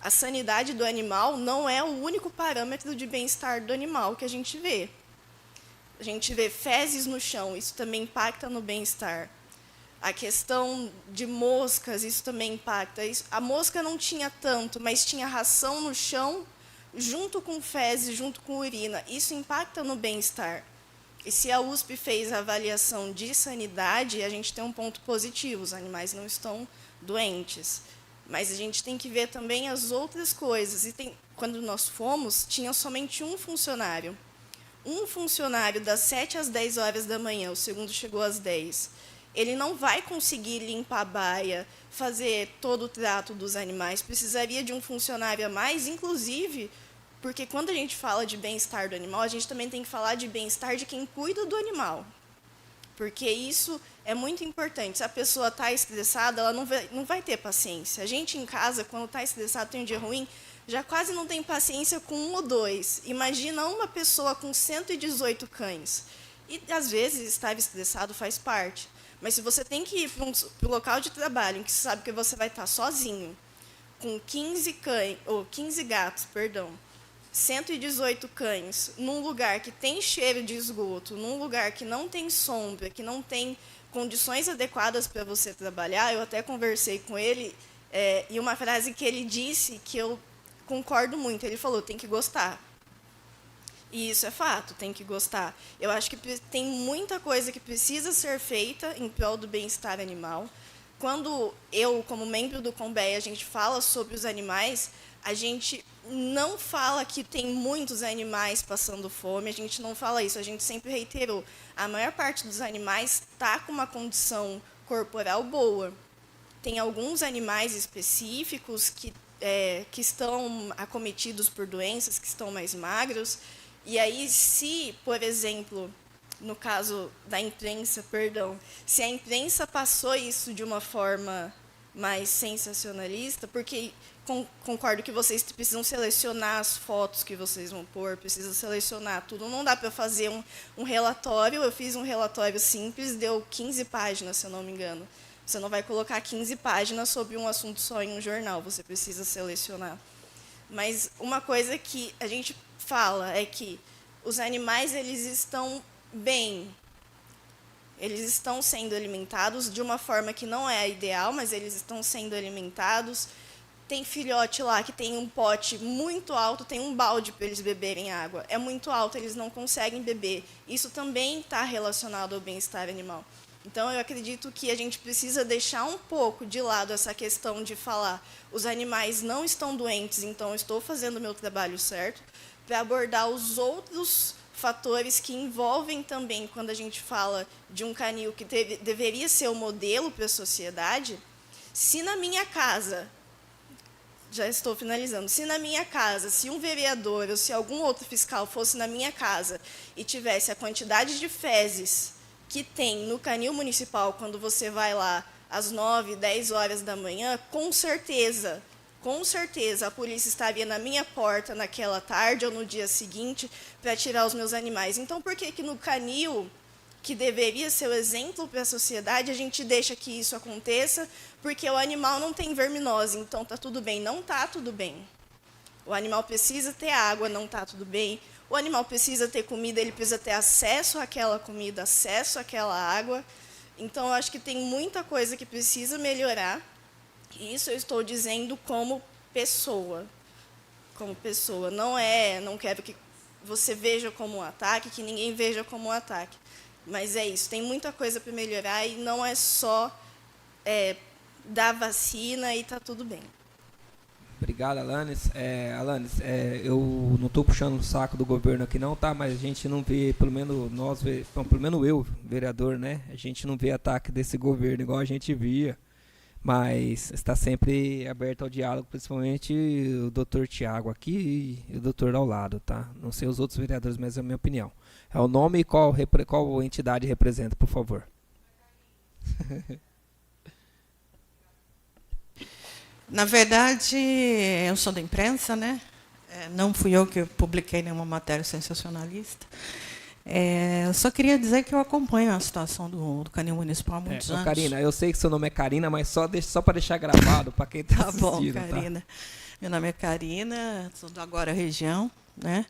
A sanidade do animal não é o único parâmetro de bem-estar do animal que a gente vê. A gente vê fezes no chão, isso também impacta no bem-estar. A questão de moscas, isso também impacta. A mosca não tinha tanto, mas tinha ração no chão, junto com fezes, junto com urina. Isso impacta no bem-estar. E se a USP fez a avaliação de sanidade, a gente tem um ponto positivo, os animais não estão doentes. Mas a gente tem que ver também as outras coisas. E quando nós fomos, tinha somente um funcionário. Um funcionário das 7 às 10 horas da manhã, o segundo chegou às 10. Ele não vai conseguir limpar a baia, fazer todo o trato dos animais. Precisaria de um funcionário a mais, inclusive, porque quando a gente fala de bem-estar do animal, a gente também tem que falar de bem-estar de quem cuida do animal. Porque isso é muito importante. Se a pessoa está estressada, ela não vai ter paciência. A gente em casa, quando está estressado, tem um dia ruim, já quase não tem paciência com 1 ou 2. Imagina uma pessoa com 118 cães. E, às vezes, estar estressado faz parte. Mas se você tem que ir para o local de trabalho, em que você sabe que você vai estar sozinho, com 15 gatos, 118 cães num lugar que tem cheiro de esgoto, num lugar que não tem sombra, que não tem condições adequadas para você trabalhar, eu até conversei com ele, e uma frase que ele disse que eu concordo muito, ele falou, tem que gostar. E isso é fato, tem que gostar. Eu acho que tem muita coisa que precisa ser feita em prol do bem-estar animal. Quando eu, como membro do Combeia, a gente fala sobre os animais, a gente não fala que tem muitos animais passando fome, a gente não fala isso, a gente sempre reiterou. A maior parte dos animais está com uma condição corporal boa. Tem alguns animais específicos que estão acometidos por doenças, que estão mais magros. E aí, se, por exemplo, no caso da imprensa, se a imprensa passou isso de uma forma mais sensacionalista, porque concordo que vocês precisam selecionar as fotos que vocês vão pôr, precisam selecionar tudo. Não dá para fazer um relatório, eu fiz um relatório simples, deu 15 páginas, se eu não me engano. Você não vai colocar 15 páginas sobre um assunto só em um jornal, você precisa selecionar. Mas uma coisa que a gente fala é que os animais eles estão bem, eles estão sendo alimentados de uma forma que não é a ideal, mas eles estão sendo alimentados. Tem filhote lá que tem um pote muito alto, tem um balde para eles beberem água. É muito alto, eles não conseguem beber. Isso também está relacionado ao bem-estar animal. Então, eu acredito que a gente precisa deixar um pouco de lado essa questão de falar os animais não estão doentes, então eu estou fazendo o meu trabalho certo, para abordar os outros fatores que envolvem também, quando a gente fala de um canil que deveria ser o modelo para a sociedade. Se na minha casa, já estou finalizando, se na minha casa, se um vereador ou se algum outro fiscal fosse na minha casa e tivesse a quantidade de fezes que tem no canil municipal, quando você vai lá às 9, 10 horas da manhã, com certeza, a polícia estaria na minha porta naquela tarde ou no dia seguinte para tirar os meus animais. Então, por que no canil, que deveria ser o exemplo para a sociedade, a gente deixa que isso aconteça? Porque o animal não tem verminose, então está tudo bem. Não está tudo bem. O animal precisa ter água, não está tudo bem. O animal precisa ter comida, ele precisa ter acesso àquela comida, acesso àquela água. Então, eu acho que tem muita coisa que precisa melhorar. E isso eu estou dizendo como pessoa. Como pessoa. Não quero que você veja como um ataque, que ninguém veja como um ataque. Mas é isso, tem muita coisa para melhorar e não é só dar vacina e está tudo bem. Obrigado, Alanis. Alanis, eu não estou puxando o saco do governo aqui não, tá? Mas a gente não vê, pelo menos eu, vereador, né? A gente não vê ataque desse governo igual a gente via. Mas está sempre aberto ao diálogo, principalmente o doutor Tiago aqui e o doutor ao lado, tá? Não sei os outros vereadores, mas é a minha opinião. É o nome e qual entidade representa, por favor. Na verdade, eu sou da imprensa, né? Não fui eu que publiquei nenhuma matéria sensacionalista. Eu só queria dizer que eu acompanho a situação do canil municipal há muitos anos. Karina, eu sei que seu nome é Karina, mas só para deixar gravado para quem está assistindo. Tá bom, Karina. Tá? Meu nome é Karina, sou do Agora Região, né?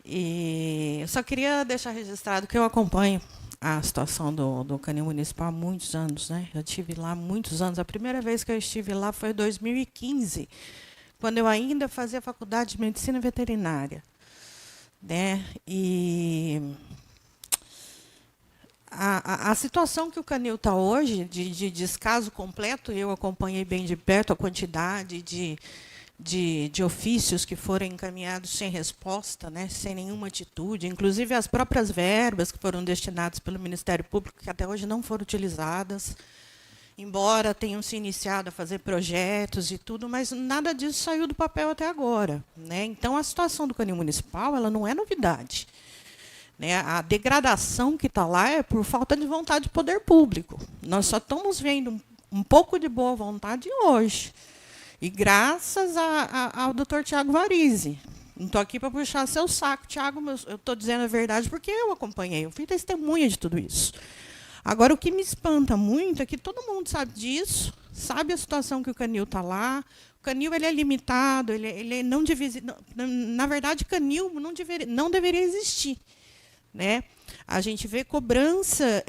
E eu só queria deixar registrado que eu acompanho a situação do canil municipal há muitos anos, né? Eu estive lá há muitos anos. A primeira vez que eu estive lá foi em 2015, quando eu ainda fazia faculdade de medicina veterinária. Né? E a situação que o canil está hoje, de descaso completo, eu acompanhei bem de perto a quantidade de ofícios que foram encaminhados sem resposta, né? Sem nenhuma atitude, inclusive as próprias verbas que foram destinadas pelo Ministério Público, que até hoje não foram utilizadas, embora tenham se iniciado a fazer projetos e tudo, mas nada disso saiu do papel até agora, né? Então, a situação do canil municipal ela não é novidade, né? A degradação que está lá é por falta de vontade de poder público. Nós só estamos vendo um pouco de boa vontade hoje, e graças ao Dr. Tiago Varizzi. Não estou aqui para puxar seu saco, Tiago, eu estou dizendo a verdade porque eu acompanhei, eu fui testemunha de tudo isso. Agora, o que me espanta muito é que todo mundo sabe disso, sabe a situação que o canil está lá. O canil ele é limitado, ele não deveria, na verdade, canil não deveria existir, né? A gente vê cobrança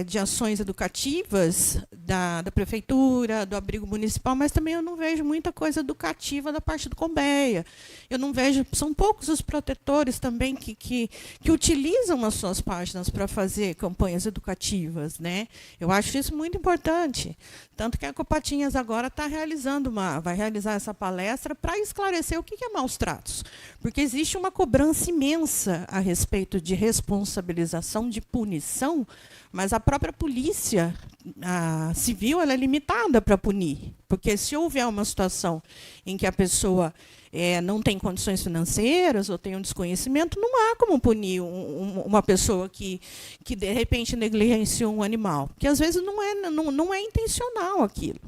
de ações educativas da prefeitura, do abrigo municipal, mas também eu não vejo muita coisa educativa da parte do Conbeia. Eu não vejo, são poucos os protetores também que utilizam as suas páginas para fazer campanhas educativas, né? Eu acho isso muito importante. Tanto que a Copatinhas agora vai realizar essa palestra para esclarecer o que é maus tratos. Porque existe uma cobrança imensa a respeito de responsabilização, de punição, mas a própria polícia civil ela é limitada para punir. Porque se houver uma situação em que a pessoa não tem condições financeiras ou tem um desconhecimento, não há como punir uma pessoa que de repente negligenciou um animal. Porque às vezes não é intencional aquilo.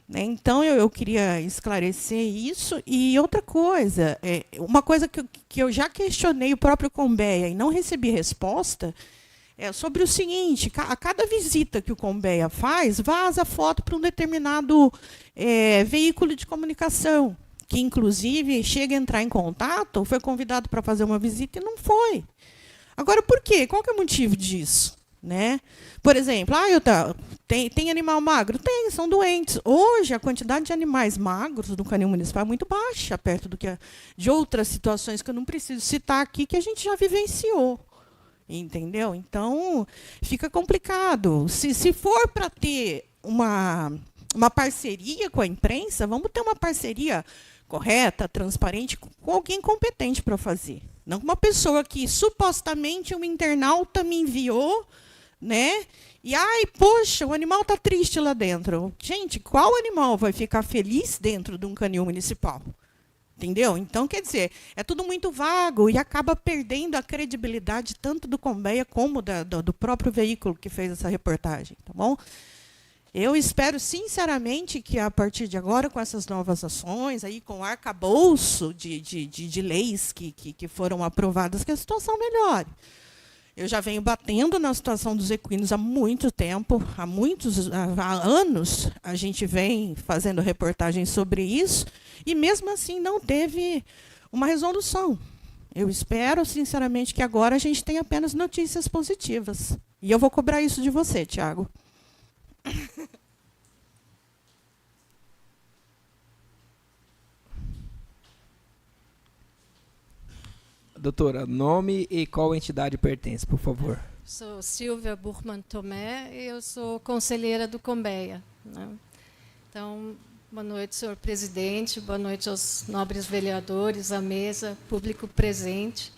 Né? Então, eu queria esclarecer isso. E outra coisa, uma coisa que eu já questionei o próprio Conbeia e não recebi resposta, é sobre o seguinte: a cada visita que o Conbeia faz, vaza foto para um determinado veículo de comunicação, que, inclusive, chega a entrar em contato, foi convidado para fazer uma visita e não foi. Agora, por quê? Qual que é o motivo disso? Né? Por exemplo, tem animal magro? Tem, são doentes. Hoje, a quantidade de animais magros no canil municipal é muito baixa, perto de outras situações que eu não preciso citar aqui, que a gente já vivenciou. Entendeu? Então, fica complicado. Se for para ter uma parceria com a imprensa, vamos ter uma parceria correta, transparente, com alguém competente para fazer. Não com uma pessoa que supostamente um internauta me enviou, né? E, poxa, o animal está triste lá dentro. Gente, qual animal vai ficar feliz dentro de um canil municipal? Entendeu? Então, quer dizer, é tudo muito vago e acaba perdendo a credibilidade tanto do Conbeia como do próprio veículo que fez essa reportagem. Tá bom? Eu espero, sinceramente, que a partir de agora, com essas novas ações, aí, com o arcabouço de leis que foram aprovadas, que a situação melhore. Eu já venho batendo na situação dos equinos há muito tempo, há anos a gente vem fazendo reportagens sobre isso, e mesmo assim não teve uma resolução. Eu espero, sinceramente, que agora a gente tenha apenas notícias positivas. E eu vou cobrar isso de você, Tiago. Doutora, nome e qual entidade pertence, por favor? Sou Silvia Burman Tomé e eu sou conselheira do Conbeia, né? Então, boa noite, senhor presidente, boa noite aos nobres vereadores, à mesa, público presente.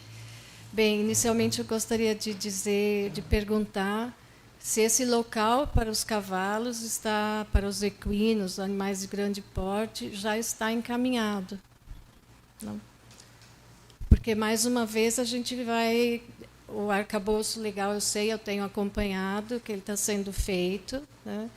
Bem, inicialmente eu gostaria de perguntar se esse local para os cavalos está, para os equinos, animais de grande porte, já está encaminhado. Não? Porque, mais uma vez, a gente vai... O arcabouço legal, eu tenho acompanhado, que ele está sendo feito, né?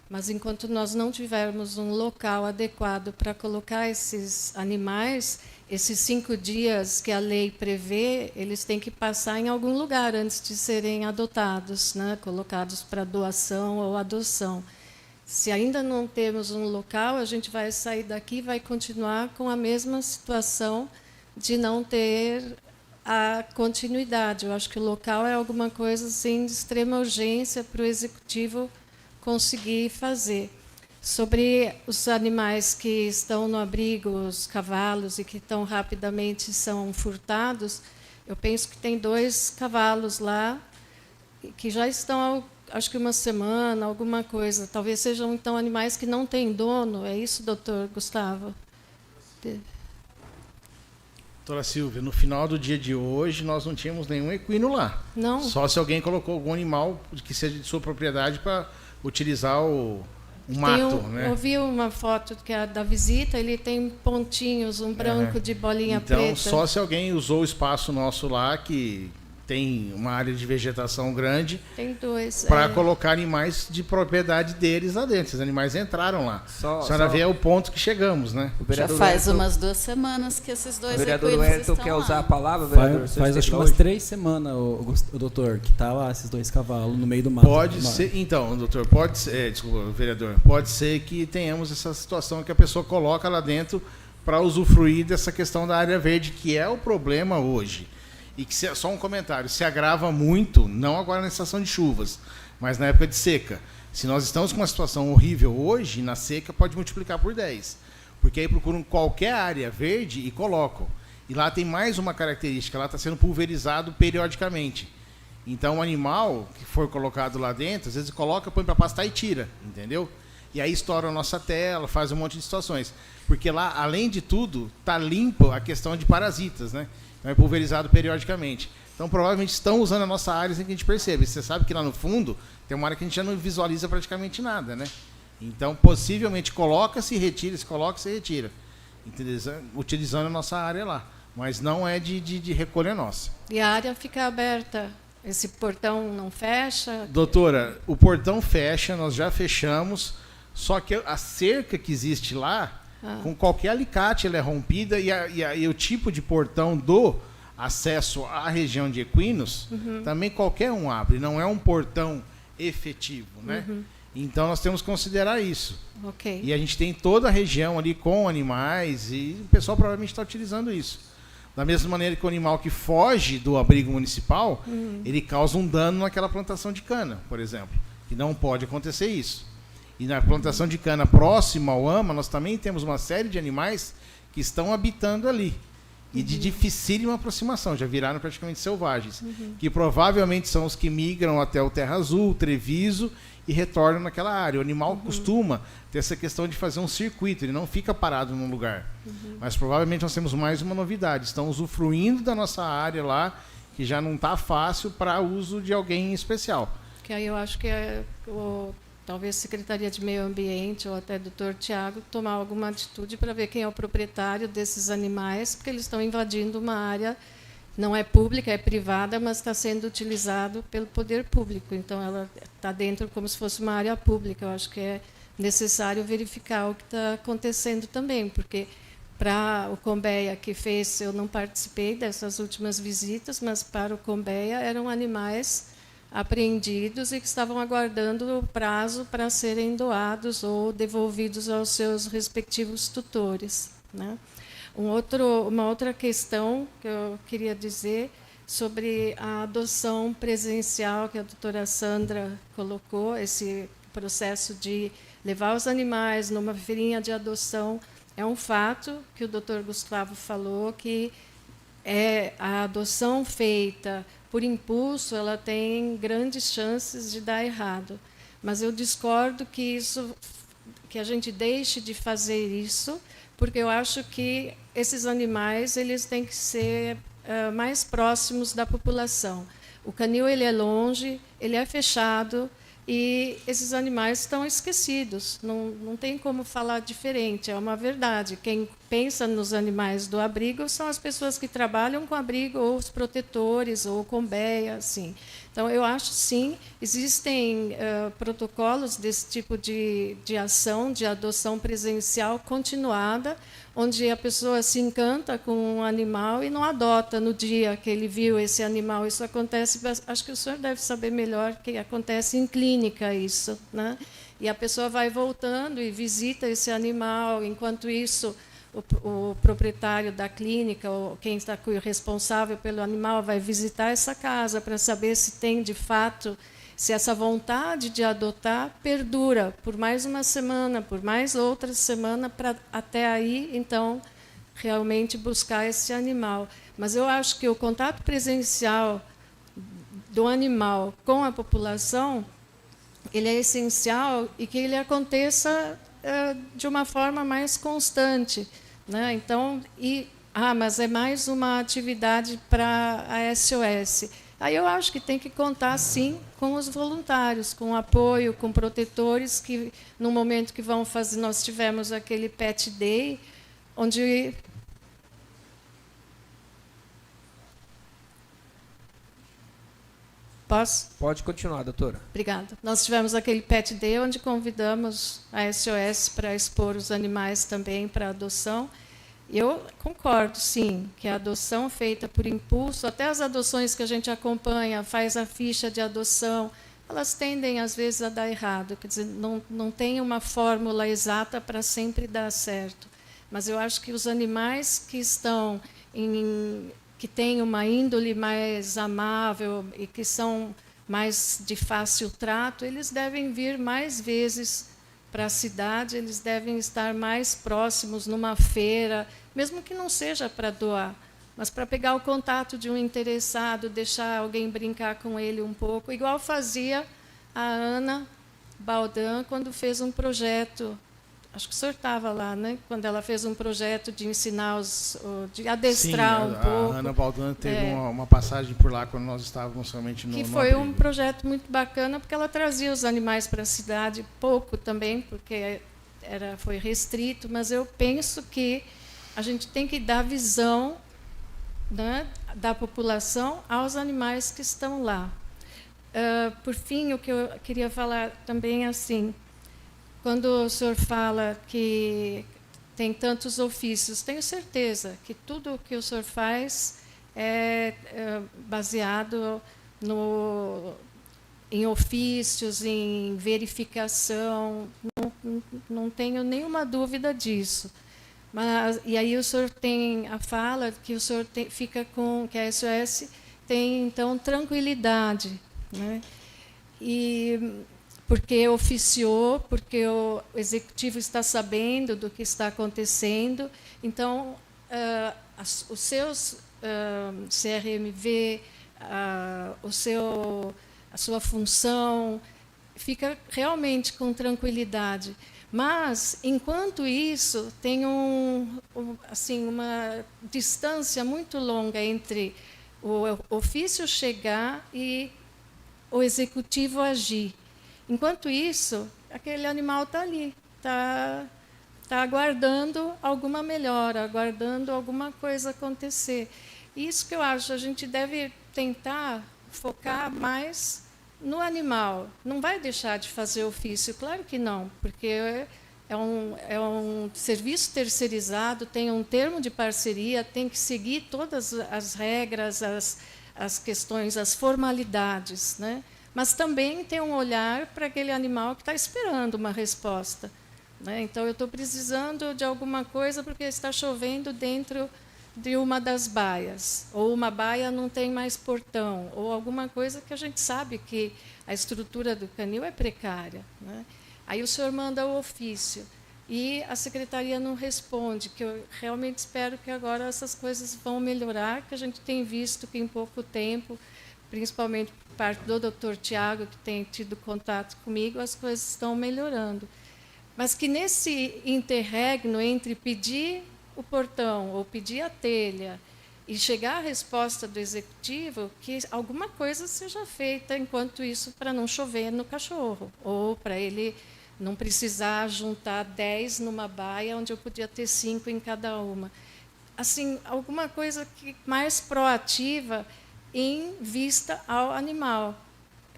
Mas, enquanto nós não tivermos um local adequado para colocar esses animais, esses 5 dias que a lei prevê, eles têm que passar em algum lugar antes de serem adotados, né? Colocados para doação ou adoção. Se ainda não temos um local, a gente vai sair daqui e vai continuar com a mesma situação de não ter a continuidade. Eu acho que o local é alguma coisa assim, de extrema urgência para o Executivo conseguir fazer. Sobre os animais que estão no abrigo, os cavalos, e que tão rapidamente são furtados, eu penso que tem 2 cavalos lá que já estão, acho que uma semana, alguma coisa. Talvez sejam, então, animais que não têm dono. É isso, doutor Gustavo? Doutora Silvia, no final do dia de hoje, nós não tínhamos nenhum equino lá. Não. Só se alguém colocou algum animal que seja de sua propriedade para utilizar o mato, né? Eu vi uma foto que é da visita, ele tem pontinhos, um branco de bolinha preta. Então, só se alguém usou o espaço nosso lá, que tem uma área de vegetação grande, Tem dois. para colocar animais de propriedade deles lá dentro. Os animais entraram lá. A senhora vê o ponto que chegamos, né? Já faz umas 2 semanas que esses dois equinos estão lá. O vereador Wellington quer usar a palavra, vereador? Faz acho que umas 3 semanas, o doutor, que tá lá, esses 2 cavalos no meio do mato. Pode ser, então, doutor, pode ser, desculpa, vereador, pode ser que tenhamos essa situação que a pessoa coloca lá dentro para usufruir dessa questão da área verde, que é o problema hoje. E que, só um comentário, se agrava muito, não agora na estação de chuvas, mas na época de seca. Se nós estamos com uma situação horrível hoje, na seca pode multiplicar por 10. Porque aí procuram qualquer área verde e colocam. E lá tem mais uma característica, lá está sendo pulverizado periodicamente. Então o animal que for colocado lá dentro, às vezes coloca, põe para pastar e tira, entendeu? E aí estoura a nossa tela, faz um monte de situações. Porque lá, além de tudo, está limpo a questão de parasitas, né? Então é pulverizado periodicamente. Então provavelmente estão usando a nossa área sem que a gente perceba. E você sabe que lá no fundo tem uma área que a gente já não visualiza praticamente nada, né? Então possivelmente coloca-se e retira, se coloca-se e retira. Utilizando a nossa área lá. Mas não é de recolha nossa. E a área fica aberta? Esse portão não fecha? Doutora, o portão fecha, nós já fechamos, só que a cerca que existe lá, com qualquer alicate ela é rompida e o tipo de portão do acesso à região de equinos, também qualquer um abre, não é um portão efetivo, né? Então nós temos que considerar isso. Okay. E a gente tem toda a região ali com animais e o pessoal provavelmente está utilizando isso. Da mesma maneira que o animal que foge do abrigo municipal, ele causa um dano naquela plantação de cana, por exemplo. E não pode acontecer isso. E na plantação de cana próxima ao AMA, nós também temos uma série de animais que estão habitando ali. E de dificílima aproximação, já viraram praticamente selvagens. Que provavelmente são os que migram até o Terra Azul, Treviso, e retornam naquela área. O animal costuma ter essa questão de fazer um circuito, ele não fica parado num lugar. Mas provavelmente nós temos mais uma novidade. Estão usufruindo da nossa área lá, que já não está fácil para uso de alguém em especial. Que aí eu acho que talvez a Secretaria de Meio Ambiente ou até o doutor Tiago tomar alguma atitude para ver quem é o proprietário desses animais, porque eles estão invadindo uma área, não é pública, é privada, mas está sendo utilizado pelo poder público. Então, ela está dentro como se fosse uma área pública. Eu acho que é necessário verificar o que está acontecendo também, porque para o Combeia que fez, eu não participei dessas últimas visitas, mas para o Combeia eram animais apreendidos e que estavam aguardando o prazo para serem doados ou devolvidos aos seus respectivos tutores, né? Uma outra questão que eu queria dizer sobre a adoção presencial que a doutora Sandra colocou, esse processo de levar os animais numa feirinha de adoção. É um fato que o doutor Gustavo falou, que a adoção feita por impulso, ela tem grandes chances de dar errado. Mas eu discordo que a gente deixe de fazer isso, porque eu acho que esses animais eles têm que ser mais próximos da população. O canil ele é longe, ele é fechado, e esses animais estão esquecidos. Não tem como falar diferente, é uma verdade. Quem pensa nos animais do abrigo são as pessoas que trabalham com abrigo, ou os protetores, ou Combeia, assim. Então, eu acho, sim, existem protocolos desse tipo de ação, de adoção presencial continuada, onde a pessoa se encanta com um animal e não adota no dia que ele viu esse animal. Isso acontece, acho que o senhor deve saber melhor, que acontece em clínica isso, né? E a pessoa vai voltando e visita esse animal, enquanto isso o proprietário da clínica, ou quem está responsável pelo animal, vai visitar essa casa para saber se tem, de fato, se essa vontade de adotar perdura por mais uma semana, por mais outra semana, para até aí, então, realmente buscar esse animal. Mas eu acho que o contato presencial do animal com a população, ele é essencial e que ele aconteça de uma forma mais constante, né? Então, mas é mais uma atividade para a SOS. Aí eu acho que tem que contar, sim, com os voluntários, com apoio, com protetores, que no momento que vão fazer, nós tivemos aquele Pet Day, onde Posso? Pode continuar, doutora. Obrigada. Nós tivemos aquele Pet Day, onde convidamos a SOS para expor os animais também para adoção. Eu concordo, sim, que a adoção feita por impulso, até as adoções que a gente acompanha, faz a ficha de adoção, elas tendem, às vezes, a dar errado. Quer dizer, não tem uma fórmula exata para sempre dar certo. Mas eu acho que os animais que estão que têm uma índole mais amável e que são mais de fácil trato, eles devem vir mais vezes para a cidade, eles devem estar mais próximos numa feira, mesmo que não seja para doar, mas para pegar o contato de um interessado, deixar alguém brincar com ele um pouco, igual fazia a Ana Baldan quando fez um projeto. Acho que o senhor estava lá, né? Quando ela fez um projeto de ensinar de adestrar um pouco. A Ana Baldan teve uma passagem por lá quando nós estávamos somente no que foi um projeto muito bacana, porque ela trazia os animais para a cidade, pouco também, porque foi restrito, mas eu penso que a gente tem que dar visão, né, da população aos animais que estão lá. Por fim, o que eu queria falar também é assim, quando o senhor fala que tem tantos ofícios, tenho certeza que tudo o que o senhor faz é baseado em ofícios, em verificação, não tenho nenhuma dúvida disso. E aí o senhor tem a fala que o senhor fica com que a SOS tem, então, tranquilidade, né? E porque oficiou, porque o executivo está sabendo do que está acontecendo. Então, os seus CRMV, a sua função, fica realmente com tranquilidade. Mas, enquanto isso, tem assim, uma distância muito longa entre o ofício chegar e o executivo agir. Enquanto isso, aquele animal está ali, está aguardando alguma melhora, aguardando alguma coisa acontecer. Isso que eu acho, a gente deve tentar focar mais no animal. Não vai deixar de fazer ofício, claro que não, porque é um serviço terceirizado, tem um termo de parceria, tem que seguir todas as regras, as questões, as formalidades, né? Mas também tem um olhar para aquele animal que está esperando uma resposta, né? Então, eu estou precisando de alguma coisa porque está chovendo dentro de uma das baias, ou uma baia não tem mais portão, ou alguma coisa que a gente sabe que a estrutura do canil é precária, né? Aí o senhor manda o ofício e a secretaria não responde, que eu realmente espero que agora essas coisas vão melhorar, que a gente tem visto que em pouco tempo, principalmente por parte do Dr. Tiago, que tem tido contato comigo, as coisas estão melhorando. Mas que nesse interregno entre pedir o portão ou pedir a telha e chegar à resposta do executivo, que alguma coisa seja feita enquanto isso para não chover no cachorro, ou para ele não precisar juntar 10 numa baia onde eu podia ter 5 em cada uma. Assim, alguma coisa mais proativa em vista ao animal.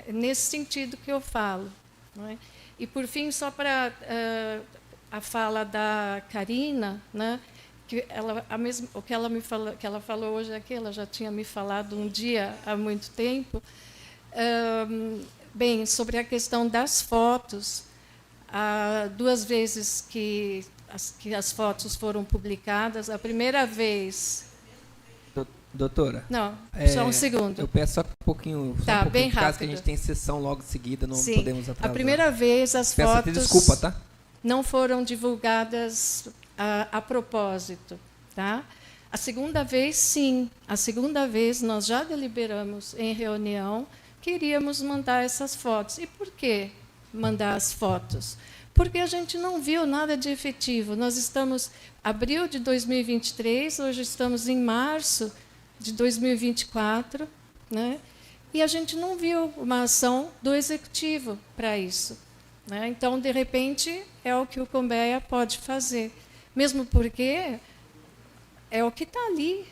É nesse sentido que eu falo, não é? E, por fim, só para a fala da Karina, né, que o que ela falou hoje aqui, ela já tinha me falado um dia há muito tempo, bem, sobre a questão das fotos. Há 2 vezes que as fotos foram publicadas. A primeira vez... Doutora? Não, só um segundo. Eu peço só um pouquinho, tá, bem rápido. Caso que a gente tem sessão logo em seguida, não Sim. podemos atrasar. A primeira vez as peço fotos desculpa, tá? Não foram divulgadas a propósito, tá? A segunda vez, sim. A segunda vez nós já deliberamos em reunião que iríamos mandar essas fotos. E por que mandar as fotos? Porque a gente não viu nada de efetivo. Nós estamos em abril de 2023, hoje estamos em março de 2024, né? E a gente não viu uma ação do executivo para isso, né? Então, de repente, é o que o Combeia pode fazer, mesmo porque é o que está ali,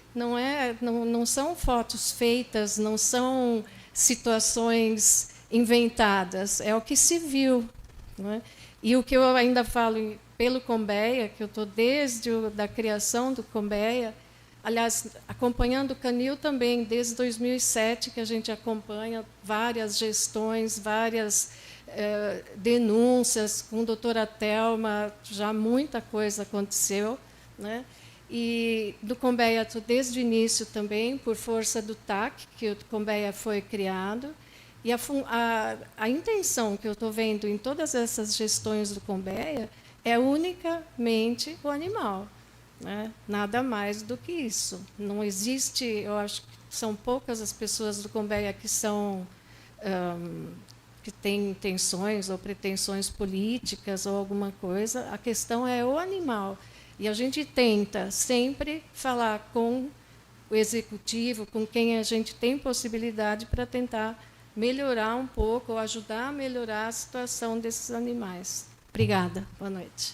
não são fotos feitas, não são situações inventadas, é o que se viu. Não é? E o que eu ainda falo pelo Combeia, que eu estou desde a criação do Combeia, aliás, acompanhando o Canil também, desde 2007, que a gente acompanha várias gestões, várias denúncias com a doutora Thelma, já muita coisa aconteceu. Né? E do Combeia, desde o início também, por força do TAC, que o Combeia foi criado. E a intenção que eu estou vendo em todas essas gestões do Combeia é unicamente o animal. Né? Nada mais do que isso. Não existe, eu acho que são poucas as pessoas do Combeia que são que têm intenções ou pretensões políticas ou alguma coisa. A questão é o animal. E a gente tenta sempre falar com o executivo, com quem a gente tem possibilidade para tentar melhorar um pouco, ou ajudar a melhorar a situação desses animais. Obrigada. Boa noite.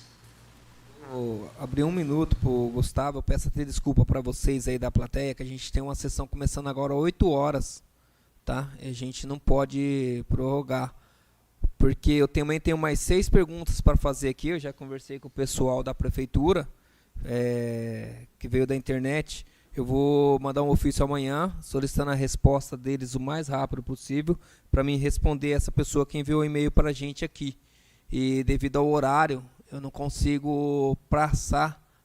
Vou abrir um minuto para o Gustavo. Eu peço até desculpa para vocês aí da plateia, que a gente tem uma sessão começando agora às 8 horas. Tá? E a gente não pode prorrogar. Porque eu também tenho mais 6 perguntas para fazer aqui. Eu já conversei com o pessoal da prefeitura, que veio da internet. Eu vou mandar um ofício amanhã, solicitando a resposta deles o mais rápido possível, para mim responder essa pessoa que enviou o e-mail para a gente aqui. E devido ao horário, eu não consigo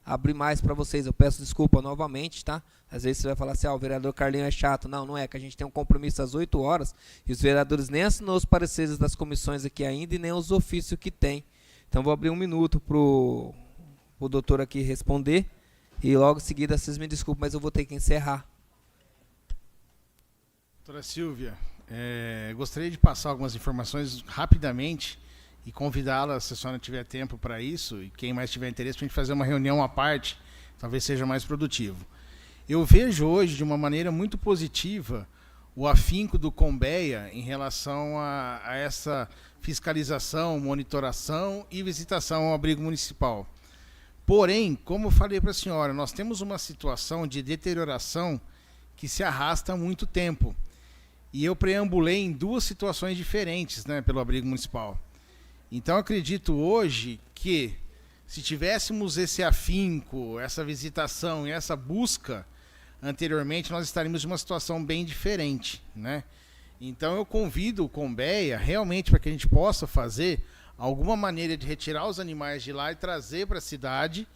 abrir mais para vocês. Eu peço desculpa novamente, tá? Às vezes você vai falar assim, o vereador Carlinho é chato. Não, não é, que a gente tem um compromisso às 8 horas, e os vereadores nem assinou os pareceres das comissões aqui ainda, e nem os ofícios que tem. Então, vou abrir um minuto para o doutor aqui responder, e logo em seguida, vocês me desculpem, mas eu vou ter que encerrar. Doutora Silvia, gostaria de passar algumas informações rapidamente e convidá-la, se a senhora tiver tempo para isso, e quem mais tiver interesse, para a gente fazer uma reunião à parte, talvez seja mais produtivo. Eu vejo hoje, de uma maneira muito positiva, o afinco do Combeia em relação a essa fiscalização, monitoração e visitação ao abrigo municipal. Porém, como eu falei para a senhora, nós temos uma situação de deterioração que se arrasta há muito tempo. E eu preambulei em 2 situações diferentes, né, pelo abrigo municipal. Então, eu acredito hoje que, se tivéssemos esse afinco, essa visitação e essa busca anteriormente, nós estaríamos em uma situação bem diferente. Né? Então, eu convido o Combeia realmente para que a gente possa fazer alguma maneira de retirar os animais de lá e trazer para a cidade,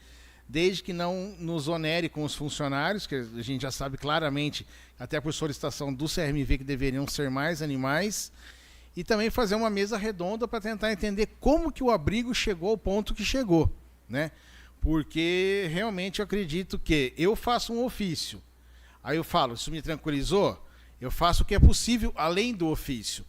desde que não nos onere com os funcionários, que a gente já sabe claramente, até por solicitação do CRMV, que deveriam ser mais animais, e também fazer uma mesa redonda para tentar entender como que o abrigo chegou ao ponto que chegou. Né? Porque realmente eu acredito que eu faço um ofício, aí eu falo, isso me tranquilizou? Eu faço o que é possível além do ofício.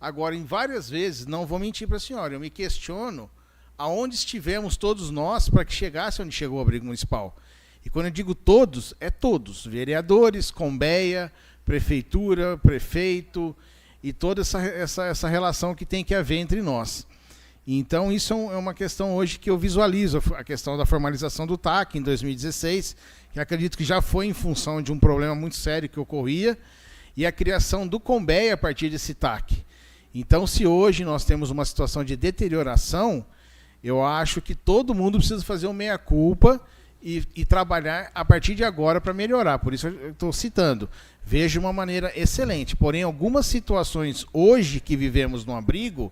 Agora, em várias vezes, não vou mentir para a senhora, eu me questiono aonde estivemos todos nós para que chegasse onde chegou o abrigo municipal. E quando eu digo todos, é todos, vereadores, Combeia, prefeitura, prefeito, e toda essa relação que tem que haver entre nós. Então, isso é uma questão hoje que eu visualizo, a questão da formalização do TAC em 2016, que acredito que já foi em função de um problema muito sério que ocorria, e a criação do Combeia a partir desse TAC. Então, se hoje nós temos uma situação de deterioração, eu acho que todo mundo precisa fazer uma meia-culpa e trabalhar a partir de agora para melhorar. Por isso eu estou citando. Vejo uma maneira excelente. Porém, algumas situações hoje que vivemos no abrigo,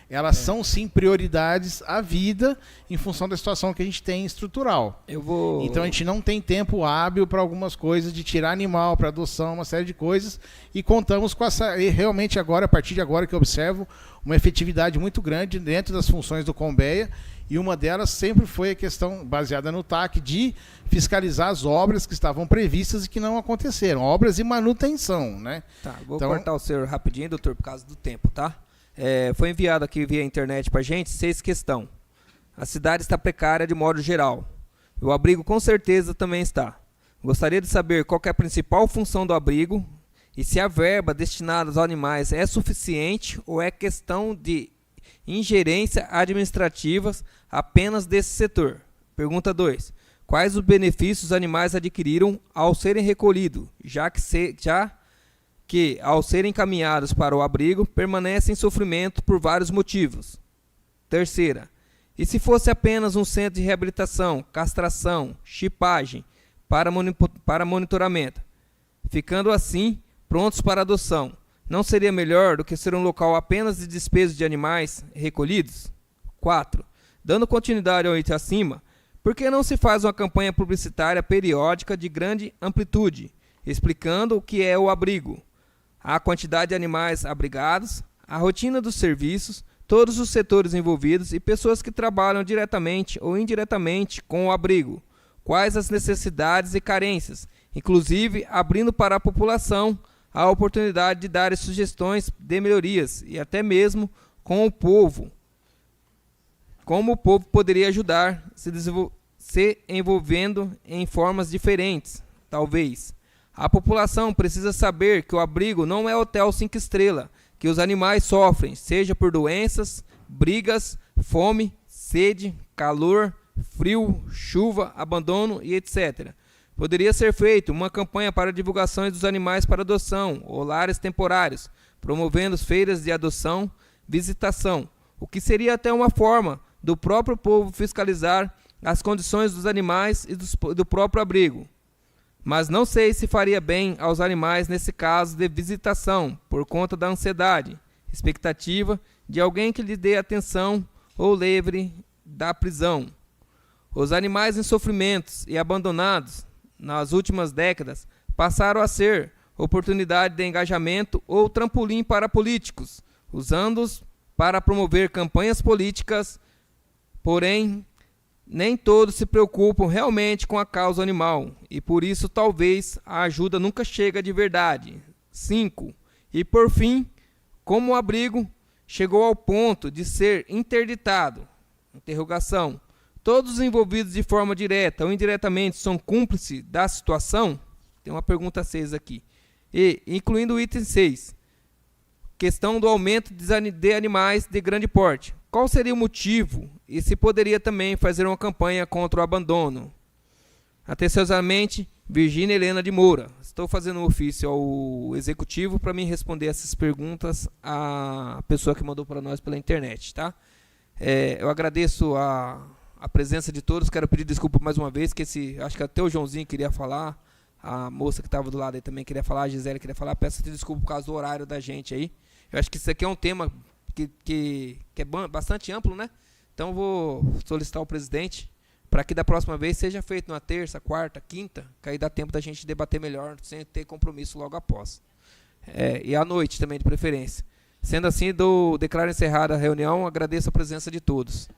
elas são sim prioridades à vida em função da situação que a gente tem estrutural. Então a gente não tem tempo hábil para algumas coisas, de tirar animal para adoção, uma série de coisas, e contamos com essa, e realmente agora, a partir de agora que eu observo, uma efetividade muito grande dentro das funções do Combeia, e uma delas sempre foi a questão, baseada no TAC, de fiscalizar as obras que estavam previstas e que não aconteceram, obras e manutenção. Né? Tá, vou cortar o senhor rapidinho, doutor, por causa do tempo, tá? Foi enviado aqui via internet para a gente 6 questões. A cidade está precária de modo geral. O abrigo com certeza também está. Gostaria de saber qual que é a principal função do abrigo e se a verba destinada aos animais é suficiente ou é questão de ingerência administrativa apenas desse setor. Pergunta 2. Quais os benefícios os animais adquiriram ao serem recolhidos, já que, ao serem encaminhados para o abrigo, permanecem em sofrimento por vários motivos. Terceira, e se fosse apenas um centro de reabilitação, castração, chipagem para monitoramento, ficando assim prontos para adoção, não seria melhor do que ser um local apenas de despejo de animais recolhidos? 4. Dando continuidade ao item acima, por que não se faz uma campanha publicitária periódica de grande amplitude, explicando o que é o abrigo, a quantidade de animais abrigados, a rotina dos serviços, todos os setores envolvidos e pessoas que trabalham diretamente ou indiretamente com o abrigo, quais as necessidades e carências, inclusive abrindo para a população a oportunidade de dar sugestões de melhorias e até mesmo com o povo, como o povo poderia ajudar se envolvendo em formas diferentes, talvez. A população precisa saber que o abrigo não é hotel 5 estrelas, que os animais sofrem, seja por doenças, brigas, fome, sede, calor, frio, chuva, abandono e etc. Poderia ser feita uma campanha para divulgações dos animais para adoção ou lares temporários, promovendo feiras de adoção, visitação, o que seria até uma forma do próprio povo fiscalizar as condições dos animais e do próprio abrigo. Mas não sei se faria bem aos animais nesse caso de visitação, por conta da ansiedade, expectativa de alguém que lhe dê atenção ou livre da prisão. Os animais em sofrimentos e abandonados, nas últimas décadas, passaram a ser oportunidade de engajamento ou trampolim para políticos, usando-os para promover campanhas políticas, porém, nem todos se preocupam realmente com a causa animal, e por isso talvez a ajuda nunca chega de verdade. 5. E por fim, como o abrigo chegou ao ponto de ser interditado, interrogação, todos os envolvidos de forma direta ou indiretamente são cúmplices da situação? Tem uma pergunta 6 aqui. E, incluindo o item 6, questão do aumento de animais de grande porte. Qual seria o motivo e se poderia também fazer uma campanha contra o abandono? Atenciosamente, Virgínia Helena de Moura. Estou fazendo um ofício ao executivo para me responder essas perguntas à pessoa que mandou para nós pela internet. Tá? Eu agradeço a presença de todos. Quero pedir desculpa mais uma vez, que acho que até o Joãozinho queria falar, a moça que estava do lado aí também queria falar, a Gisele queria falar. Peço desculpa por causa do horário da gente aí. Eu acho que isso aqui é um tema que é bastante amplo, né? Então vou solicitar ao presidente para que da próxima vez seja feito na terça, quarta, quinta, que aí dá tempo da gente debater melhor, sem ter compromisso logo após. E à noite também, de preferência. Sendo assim, declaro encerrada a reunião, agradeço a presença de todos.